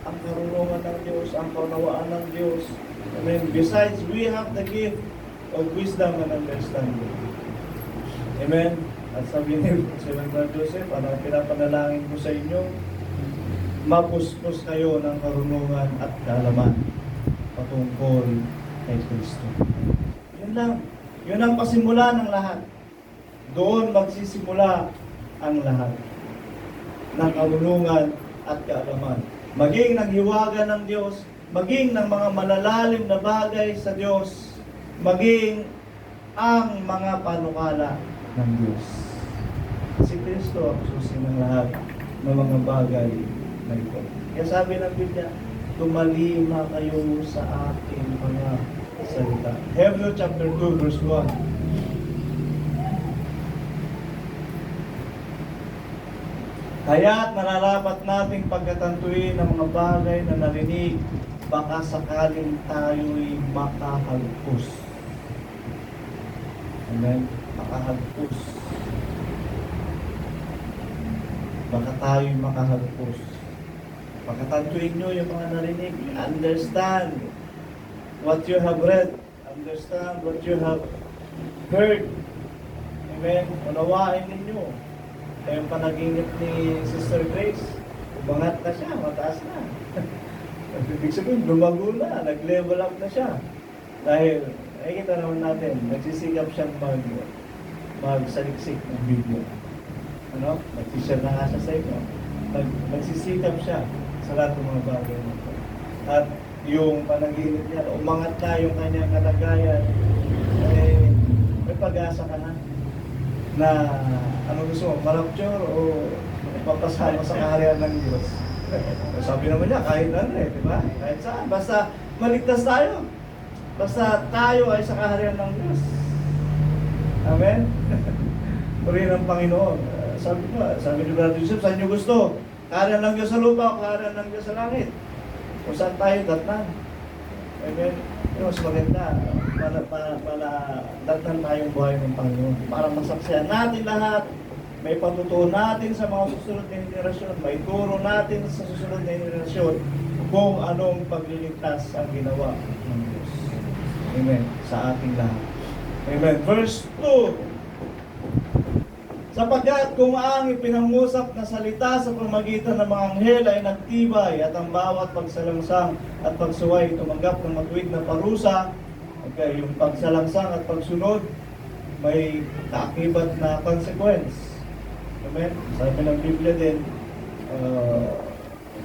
ang karunungan ng Diyos, ang kaunawaan ng Diyos. Amen? Besides, we have the gift of wisdom and understanding. Amen? At sabi ni Brother Joseph, ano pinapanalangin ko sa inyo? Mapuspos kayo ng karunungan at kaalaman patungkol kay Kristo. Yun lang. Yun ang pasimula ng lahat. Doon magsisimula ang lahat ng karunungan at kaalaman. Maging ng hiwaga ng Diyos, maging ng mga malalalim na bagay sa Diyos, maging ang mga panukala ng Diyos. Si Kristo ang susi ng lahat ng mga bagay na ito. Kaya sabi ng Biblia, tumalima kayo sa aking mga salita. Hebrews chapter 2 verse 1. Kaya't nararapat nating pagkatantuin ang mga bagay na narinig, baka sakaling tayo'y makahalpos. Amen? Makahalpos. Baka tayo'y makahalpos. Pagkatantuin nyo yung mga narinig, understand what you have read, understand what you have heard. Amen? Unawain ninyo. Yung panaginip ni Sister Grace, umangat na siya, mataas na. Ibig sabihin, lumago na, nag-level up na siya. Dahil, nakikita naman natin, nagsisigap siyang magsaliksik ng Biblia. Ano? Nag-share na nga siya sa inyo. Nagsisikap siya sa lahat ng mga bagay nito. At yung panaginip niya, umangat na yung kanyang kalagayan, eh, may pag-asa ka na ano gusto mo, marapture o papasama sa kaharian ng Diyos. Sabi naman niya, kahit ano di ba? Kahit saan, basta maligtas tayo. Basta tayo ay sa kaharian ng Diyos. Amen? Purihin ang Panginoon. Sabi ni Brother Joseph, saan niyo gusto? Kaharian ng Diyos sa lupa o kaharian ng Diyos sa langit? Kung saan tayo, datnan. Amen? Mas maganda para datnan tayong buhay ng Panginoon. Para masaksihan natin lahat, may patutuo natin sa mga susunod na henerasyon, may turo natin sa susunod na henerasyon kung anong pagliligtas ang ginawa ng Diyos. Amen. Sa ating lahat. Amen. Verse 2. Sapagkat kung ang ipinangusap na salita sa pamagitan ng mga anghel ay nagtibay at ang bawat pagsalangsang at pagsuway tumanggap ng matuwid na parusa, okay, yung pagsalangsang at pagsunod may kaakibat na consequence. Amen? Sabi ng Biblia din,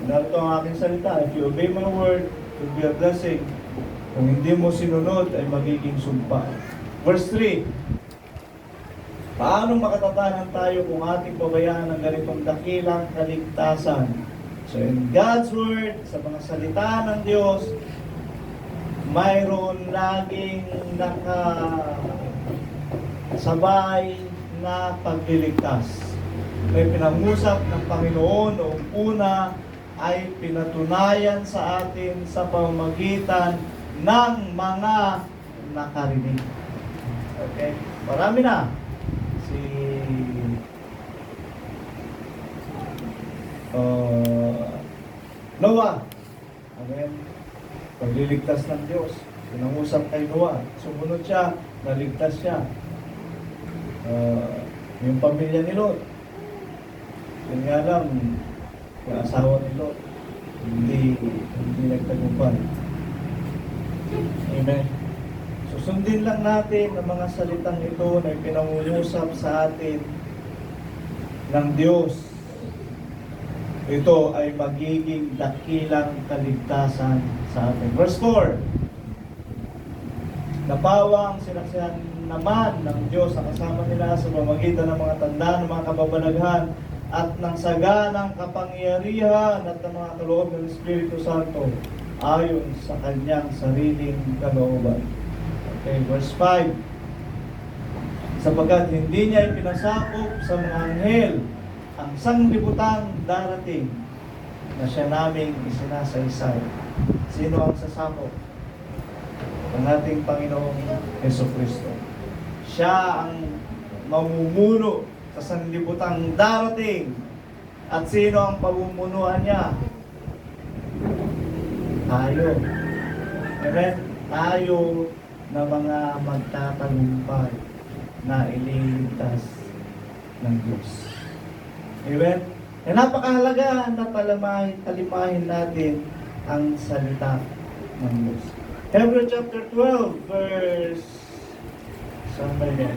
Narito ang aking salita. If you obey my word, it will be a blessing. Kung hindi mo sinunod, ay magiging sumpa. Verse 3. Paano makatatanan tayo kung ating pabayaan ng ganitong dakilang kaligtasan? So in God's word, sa mga salita ng Diyos, mayroon laging nakasabay na pagliligtas. May pinangusap ng Panginoon noong una ay pinatunayan sa atin sa pamamagitan ng mga nakarinig. Okay? Marami na. Si Noah. Amen. Pagliligtas ng Diyos. Pinangusap kay Noah. Sumunod siya. Naligtas siya. Yung pamilya ni Lot. Yun nga lang, yung asawa ni Lot, hindi nagtagumpay. Amen. Susundin lang natin ang mga salitang ito na pinangungusap sa atin ng Diyos. Ito ay magiging dakilang kaligtasan sa atin. Verse 4. Napawang sinaksihan naman ng Diyos ang kasama nila sa pamamagitan ng mga tanda ng mga kababalaghan at ng saganang kapangyarihan at ng mga kaloob ng Espiritu Santo ayon sa kanyang sariling kalooban. Okay, verse 5. Sapagkat hindi niya ipinasakop sa mga anghel ang sanglibutang darating na siya naming isinasaysay. Sino ang sasakop? Ang ating Panginoong Jesucristo. Siya ang mamumuno sa sanglibutang darating. At sino ang pamumunuan niya? Tayo. Amen? Tayo na mga magtatagumpay na ililigtas ng Diyos. Amen? E napakahalaga na palimahin natin ang salita ng Diyos. Hebrews chapter 12 verse 25.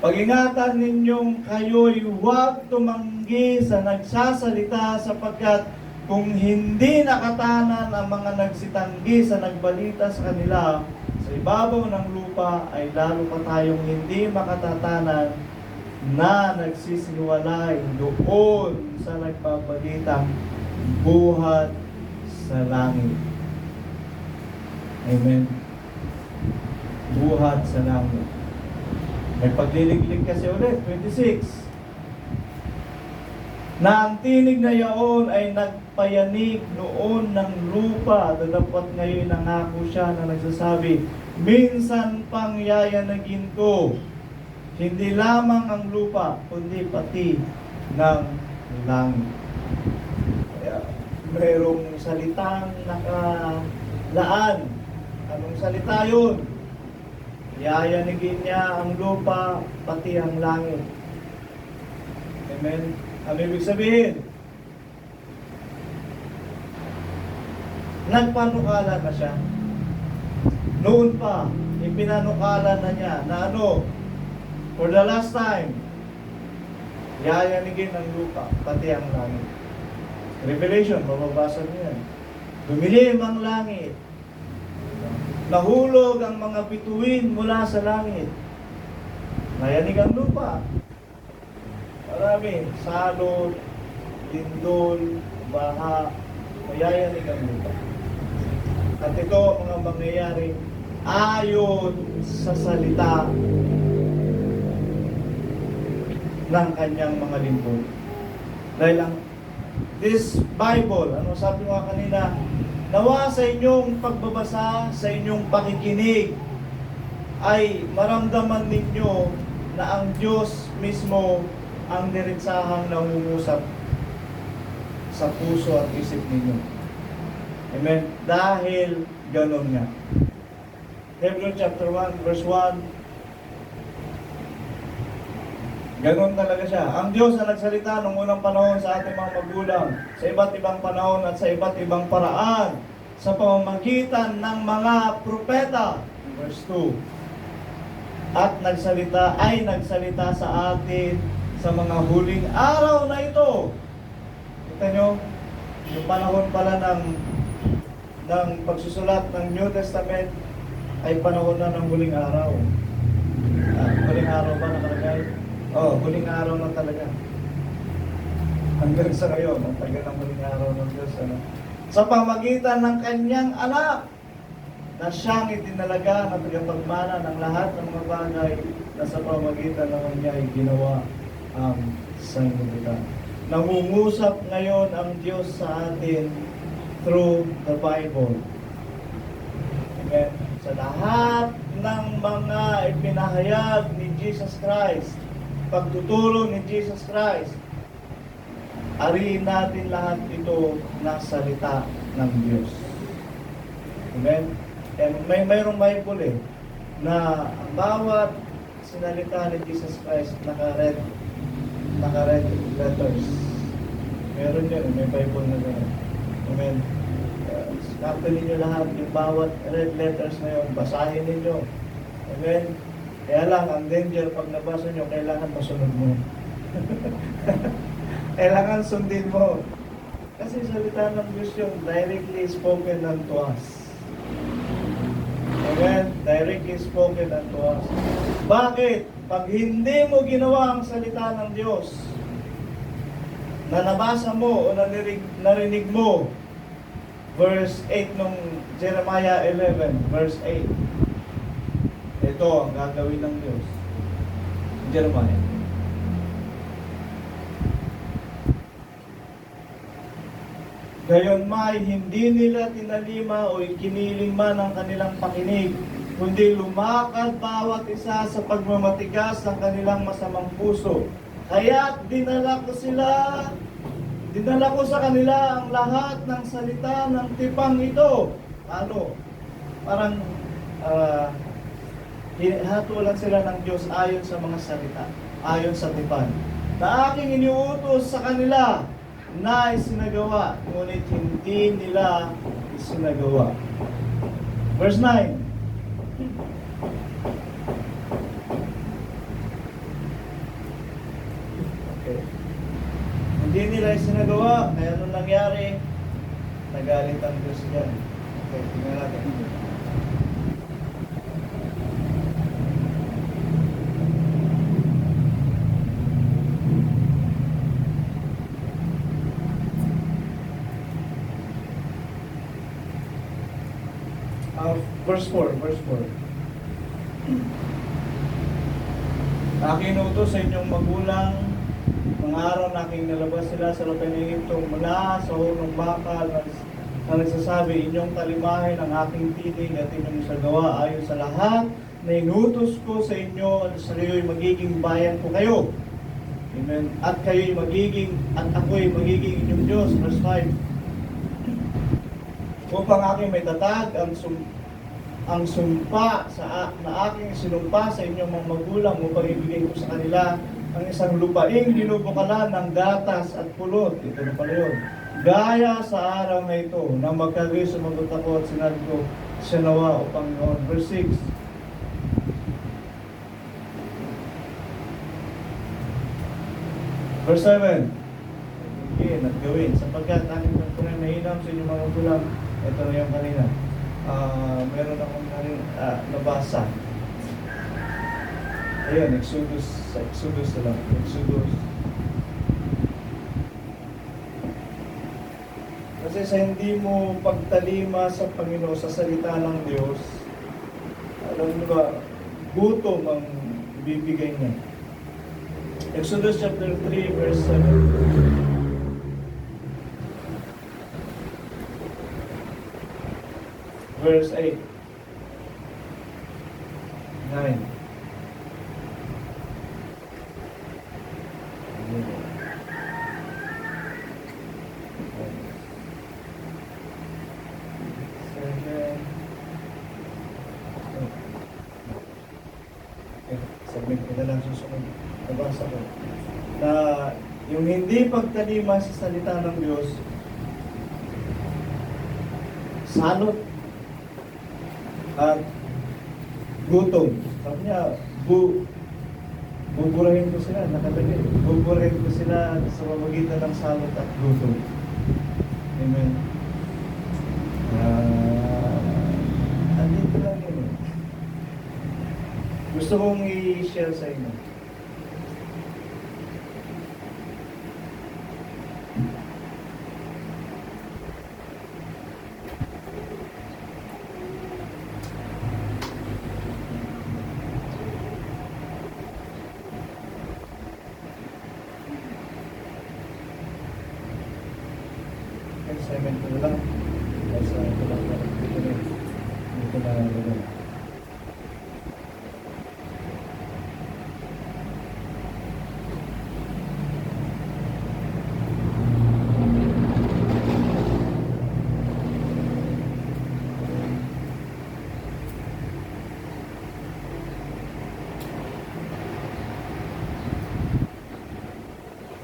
Pag-ingatan ninyong kayo'y huwag tumanggi sa nagsasalita sapagkat kung hindi nakatanan ang mga nagsitanggi sa nagbalita sa kanila sa ibabaw ng lupa ay lalo pa tayong hindi makatatanan na nagsisinwalay doon sa nagbabalitang buhat sa langit. Amen. Buhat sa langit. May pagliliglig kasi ulit, 26. Na ang tinig na yaon ay nagpayanig noon ng lupa, dadapat ngayon nangako siya na nagsasabi, minsan pang yayanagin ko, hindi lamang ang lupa, kundi pati ng langit. Kaya, mayroong salitang nakalaan. Anong salita yun? Yayanigin niya ang lupa, pati ang langit. Amen? Ano ibig sabihin? Nagpanukala na siya. Noon pa, ipinanukala na niya na ano, for the last time, yayanigin ang lupa, pati ang langit. Revelation, mababasa niyo yan. Dumilim ang langit. Nahulog ang mga bituin mula sa langit. Nayanig ang lupa. Marami, salot, lindol, baha, mayayanig ang lupa. At ito ang mga mangyayari ayon sa salita ng kanyang mga lingkod. Dahil ang this Bible, ano sabi mo kanina, nawa sa inyong pagbabasa, sa inyong pakikinig, ay maramdaman ninyo na ang Diyos mismo ang diretsahang nangungusap sa puso at isip ninyo. Amen? Dahil ganun nga. Hebrews chapter 1, verse 1, ganun talaga siya. Ang Diyos na nagsalita nung unang panahon sa ating mga magulang, sa iba't ibang panahon at sa iba't ibang paraan, sa pamamagitan ng mga propeta. Verse 2. At nagsalita sa atin sa mga huling araw na ito. Kita nyo, yung panahon pala ng pagsusulat ng New Testament ay panahon na ng huling araw. Huling araw ba nakalagay? Huling araw na talaga. Hanggang sa ngayon, ang tagal ng huling araw ng Diyos. Sa pamagitan ng kanyang anak, na siyang itinalaga na tagapagmana ng lahat ng mga bagay na sa pamagitan naman niya ay ginawa ang sanglibutan. Nangungusap ngayon ang Diyos sa atin through the Bible. Amen. Sa lahat ng mga ipinahayag ni Jesus Christ, pagtuturo ni Jesus Christ, ariin natin lahat ito na salita ng Diyos. Amen. And mayroong Bible na ang bawat sinalita ni Jesus Christ naka-red letters. Meron yan, may Bible na gano'n. Amen. Snapin ninyo lahat, yung bawat red letters na yun, basahin ninyo. Amen. Kaya lang, ang danger pag nabasa nyo, kailangan masunod mo. Kailangan sundin mo. Kasi salita ng Diyos yung directly spoken unto us. Amen? Directly spoken unto us. Bakit? Pag hindi mo ginawa ang salita ng Diyos, na nabasa mo o narinig mo, verse 8 nung Jeremiah 11, verse 8. Ito ang gagawin ng Diyos. Jeremiah. Gayon may hindi nila tinalima o ikiniling man ang kanilang pakinig, kundi lumakad bawat isa sa pagmamatigas ng kanilang masamang puso. Kaya't dinala ko sa kanila ang lahat ng salita ng tipang ito. Ano? Parang hatulan sila ng Diyos ayon sa mga salita, ayon sa tipan, na aking iniutos sa kanila na isinagawa, ngunit hindi nila isinagawa. Verse 9. Okay. Hindi nila isinagawa, kaya anong nangyari? Nagalit ang Diyos dyan. Okay, tingnan natin. Verse 4. Aking inutos sa inyong magulang, mga araw na aking nalabas sila sa lupain ng Ehipto mula sa hunong bakal na nagsasabi, inyong talimahin ang aking tinig at inyong isagawa ayon sa lahat na inutos ko sa inyo at sa kayo'y magiging bayan ko kayo. Amen. At ako'y magiging inyong Diyos. Verse 5. Upang aking may tatag ang sumpa na aking sinumpa sa inyong mga magulang upang ibigay ko sa kanila ang isang lupaing dinubukalan ng gatas at pulot. Ito na pala yun. Gaya sa araw na ito, na magkagay sumagot ako at sinabi ko, siya nawa o Panginoon. Verse 6. Verse 7. Again, at gawin. Sapagkat aking pagpunay na hinam sa inyong mga magulang, ito na yung kanina. Meron akong nabasa. Ayun, Exodus na lang. Exodus. Kasi sa hindi mo pagtalima sa Panginoon, sa salita ng Diyos, alam mo ba, gutom ang ibibigay niya. Exodus chapter 3, verse 7. Verse 8. 9. Submit ko na lang susunod. Nabasa ko. Na yung hindi pagtalima sa salita ng Diyos, salot at gutom. Sabi niya, Buburahin ko sila, nakalagay. Buburahin ko sila sa pamagitan ng salot at luto. Amen. Andito lang yun eh. Gusto kong i-share sa inyo. Assignment ko lang. Kasi ito lang. Dito na.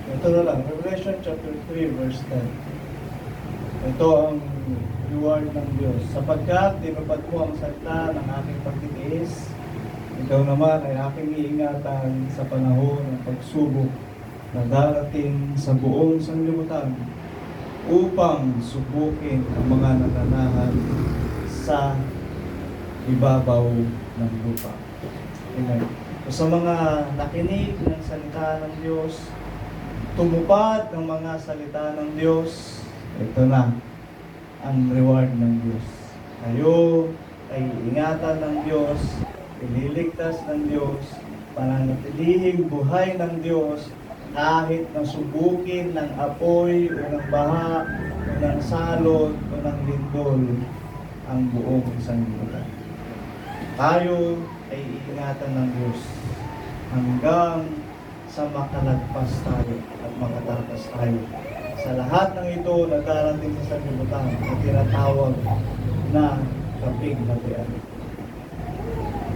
Ito na lang. Revelation chapter 3 verse 10. Ito ang reward ng Diyos. Sapagkat tinupad mo ang salita ng aking pagtitiis, ikaw naman ay aking iingatan sa panahon ng pagsubok na darating sa buong sanlibutan upang subukin ang mga natanahan sa ibabaw ng lupa. Amen. So, sa mga nakinig ng salita ng Diyos, tumupad ng mga salita ng Diyos, ito na ang reward ng Diyos. Kayo ay ingatan ng Diyos, ililigtas ng Diyos, pananatilihing buhay ng Diyos kahit nasubukin ng apoy o ng baha o ng salot o ng lindol ang buong sanlibutan. Tayo ay iingatan ng Diyos hanggang sa makalagpas tayo at makatakas tayo sa lahat ng ito na darating sa sanlibutan na tinatawag na kapighatian.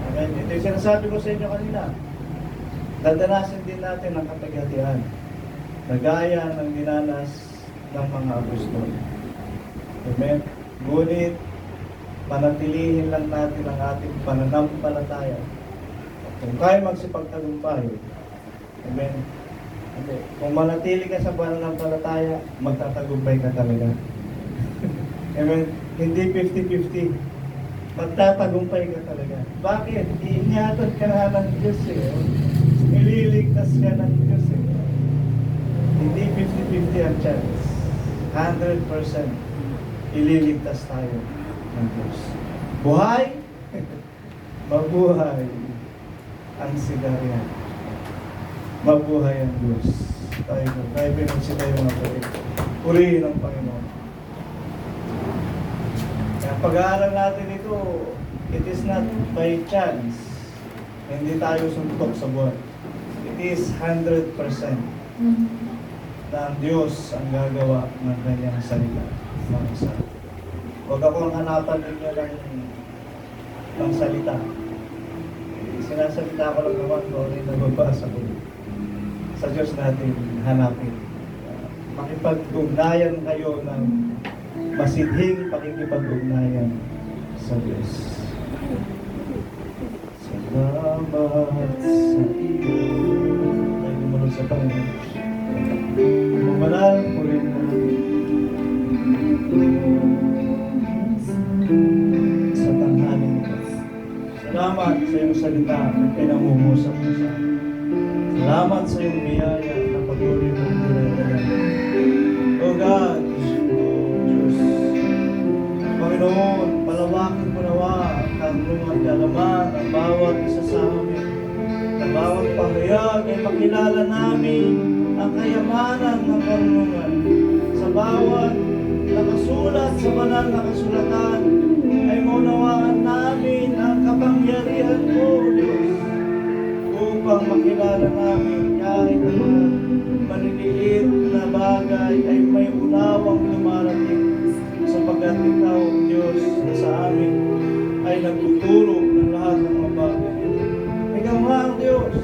Amen. Ito yung sinasabi ko sa inyo kanina. Dadanasin din natin ang kapighatian na gaya ng dinanas ng mga apostol. Amen. Ngunit panatilihin lang natin ang ating pananampalataya. Kung kaya magsipagtagumpay, amen. Okay. Kung manatili ka sa pananampalataya, magtatagumpay ka talaga. Amen. Hindi 50-50. Magtatagumpay ka talaga. Bakit? Iingatan ka na ng Diyos eh. Ililigtas ka ng Diyos eh. Hindi 50-50 ang chance. 100% ililigtas tayo ng Diyos. Buhay? Mabuhay ang sigaryan. Mabuhay ang Diyos. Tayo pinagsita yung mga pwede. Purihin ang Panginoon. Kaya pag-aaral natin ito, it is not by chance. Hindi tayo suntok sa buwan. It is 100% na ang Diyos ang gagawa ng kanyang salita. Huwag akong hanapan ninyo ng salita. Sinasalita ko lang naman kung ano yung nababasa ko. Sa Diyos natin hanapin. Makipag-ugnayan kayo ng masidhing pakikipag-ugnayan sa Diyos. Salamat sa iyo. Tayo gumunod sa Panginoon. Mamanal po rin sa tanghaling ito. Salamat sa iyong salita na pinangungusap mo sa akin. Salamat sa iyong biyaya na patuloy mong dinadala. O God, Diyos, Panginoon, palawakin mo nawa ang karunungan at alaman ng bawat isa sa amin. Na bawat pahayag ay makilala namin ang kayamanan ng karunungan. Sa bawat nakasulat sa banal na kasulatan ay maunawaan namin ang kapangyarihan mo, Diyos, upang makilala namin kahit ang maliliit na bagay ay may unawang lumarating sapagkat ikaw, Diyos, na sa amin ay nagtuturo ng lahat ng mga bagay. Ikaw nga ang Diyos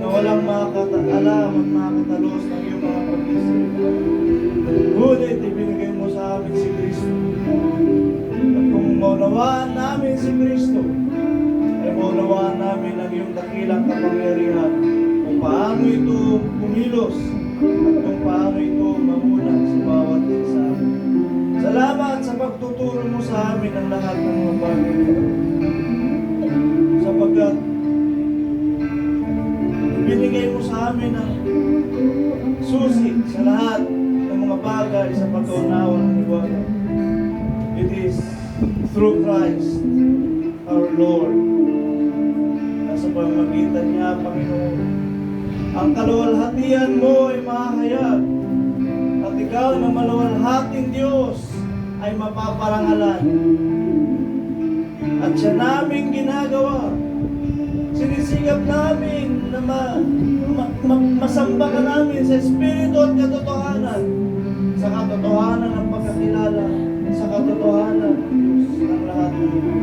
na walang makakaalam at makakatalos ng iyong mga pag-isip. Ngunit ibinigay mo sa amin si Kristo. At kung maunawaan namin si Kristo, ay maunawaan namin ang iyong dakilang kapangyarihan kumilos at kung paano ito mamuna sa bawat isa. Salamat sa pagtuturo mo sa amin ng lahat ng mga bagay. Sapagkat binigay mo sa amin ang susi sa lahat ng mga bagay sa pag-unawa ng liwanag. It is through Christ our Lord. Nasa pamamagitan niya, Panginoon, ang kaluwalhatian mo ay mahayag at ikaw na maluwalhating Diyos ay mapaparangalan. At siya naming ginagawa. Sinisigap namin na masamba ka namin sa Espiritu at katotohanan. Sa katotohanan ng pagkakilala, sa katotohanan ng Diyos ang lahat ng ito.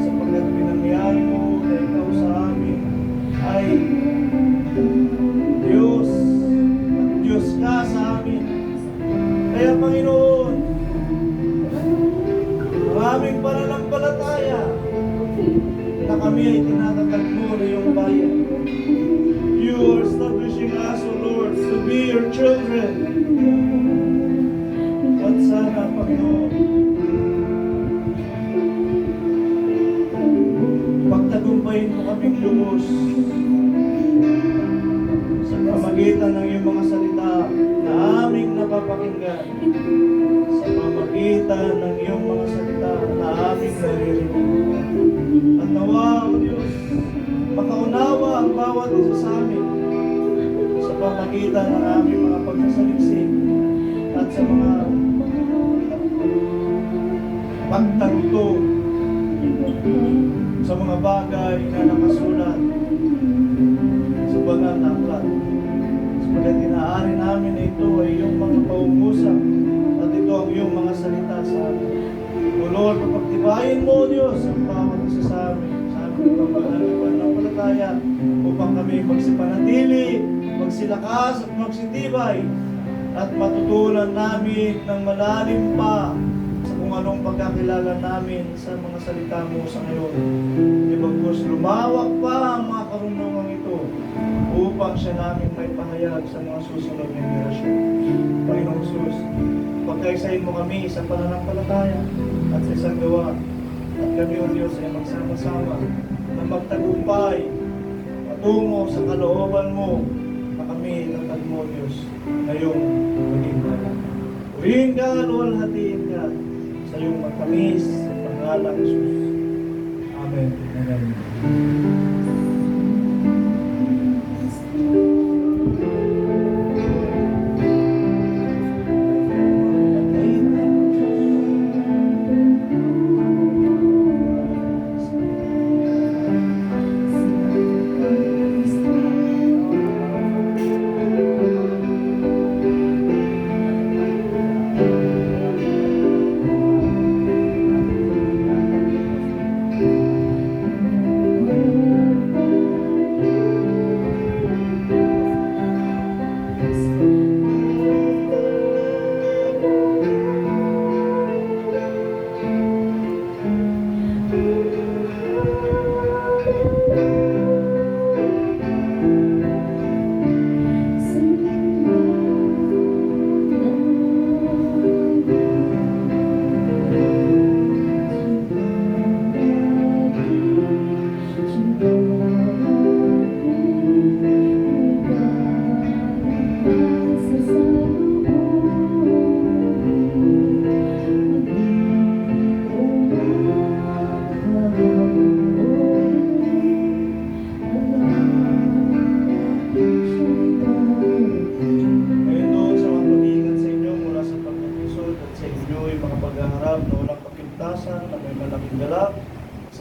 Sapagkat pinangyari mo na ikaw sa amin ay Diyos at Diyos ka sa amin. Kaya Panginoon, maraming pananampalataya na kami ay tinatatag mo na iyong bayan. You are establishing us, O Lord, to be your children. At sana, Panginoon, pagtagumpayin mo kaming lubos sa pamagitan ng iyong mga salita na aming napapakinggan, sa pamagitan ng iyong mga salita na aming naririnig. At nawa, O Diyos, makaunawa ang bawat isa sa amin sa pamagitan ng aming mga pagsasaliksik at sa mga pagtanto sa mga bagay na nakasulat sa banal na aklat. Sapagat inaari namin na ito ay iyong mga paungusap at ito ang iyong mga salita sa amin. O Lord, pagpagtibayin mo, O Diyos, ang bawat isa sa amin, sa aming pananampalataya, upang kami magsipanatili, magsilakas at magsitibay, at matutunan namin ng malalim pa sa kung anong pagkakilala namin sa mga salita mo sa ngayon. Ibagkus lumawak pa ang mga karunungan ito upang siya namin may pahayag sa mga susunod na henerasyon. Panginoong Jesus, pagkaisahin mo kami sa pananampalataya at sa isang gawa, at kami, O Diyos, ay magsama-sama na magtagumpay patungo sa kalooban mo na kami natag mo, Diyos, ngayong maging bayan. Uriin ka, luwalhatiin ka sa iyong magkamis sa pangalang Jesus. Amen. Amen.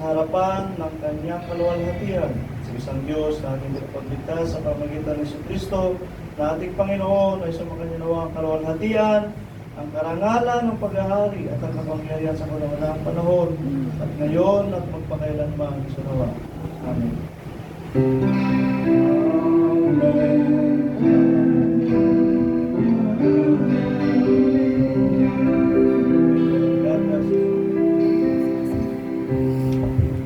sa harapan ng kanyang kaluwalhatian sa isang Diyos na ating pagligtas sa pamamagitan ng Kristo na ating Panginoon ay sumakanyanawa ang kaluwalhatian, ang karangalan ng paghahari at ang kapangyarihan sa kawalang panahon at ngayon at magpakailanman sa nawa. Amen.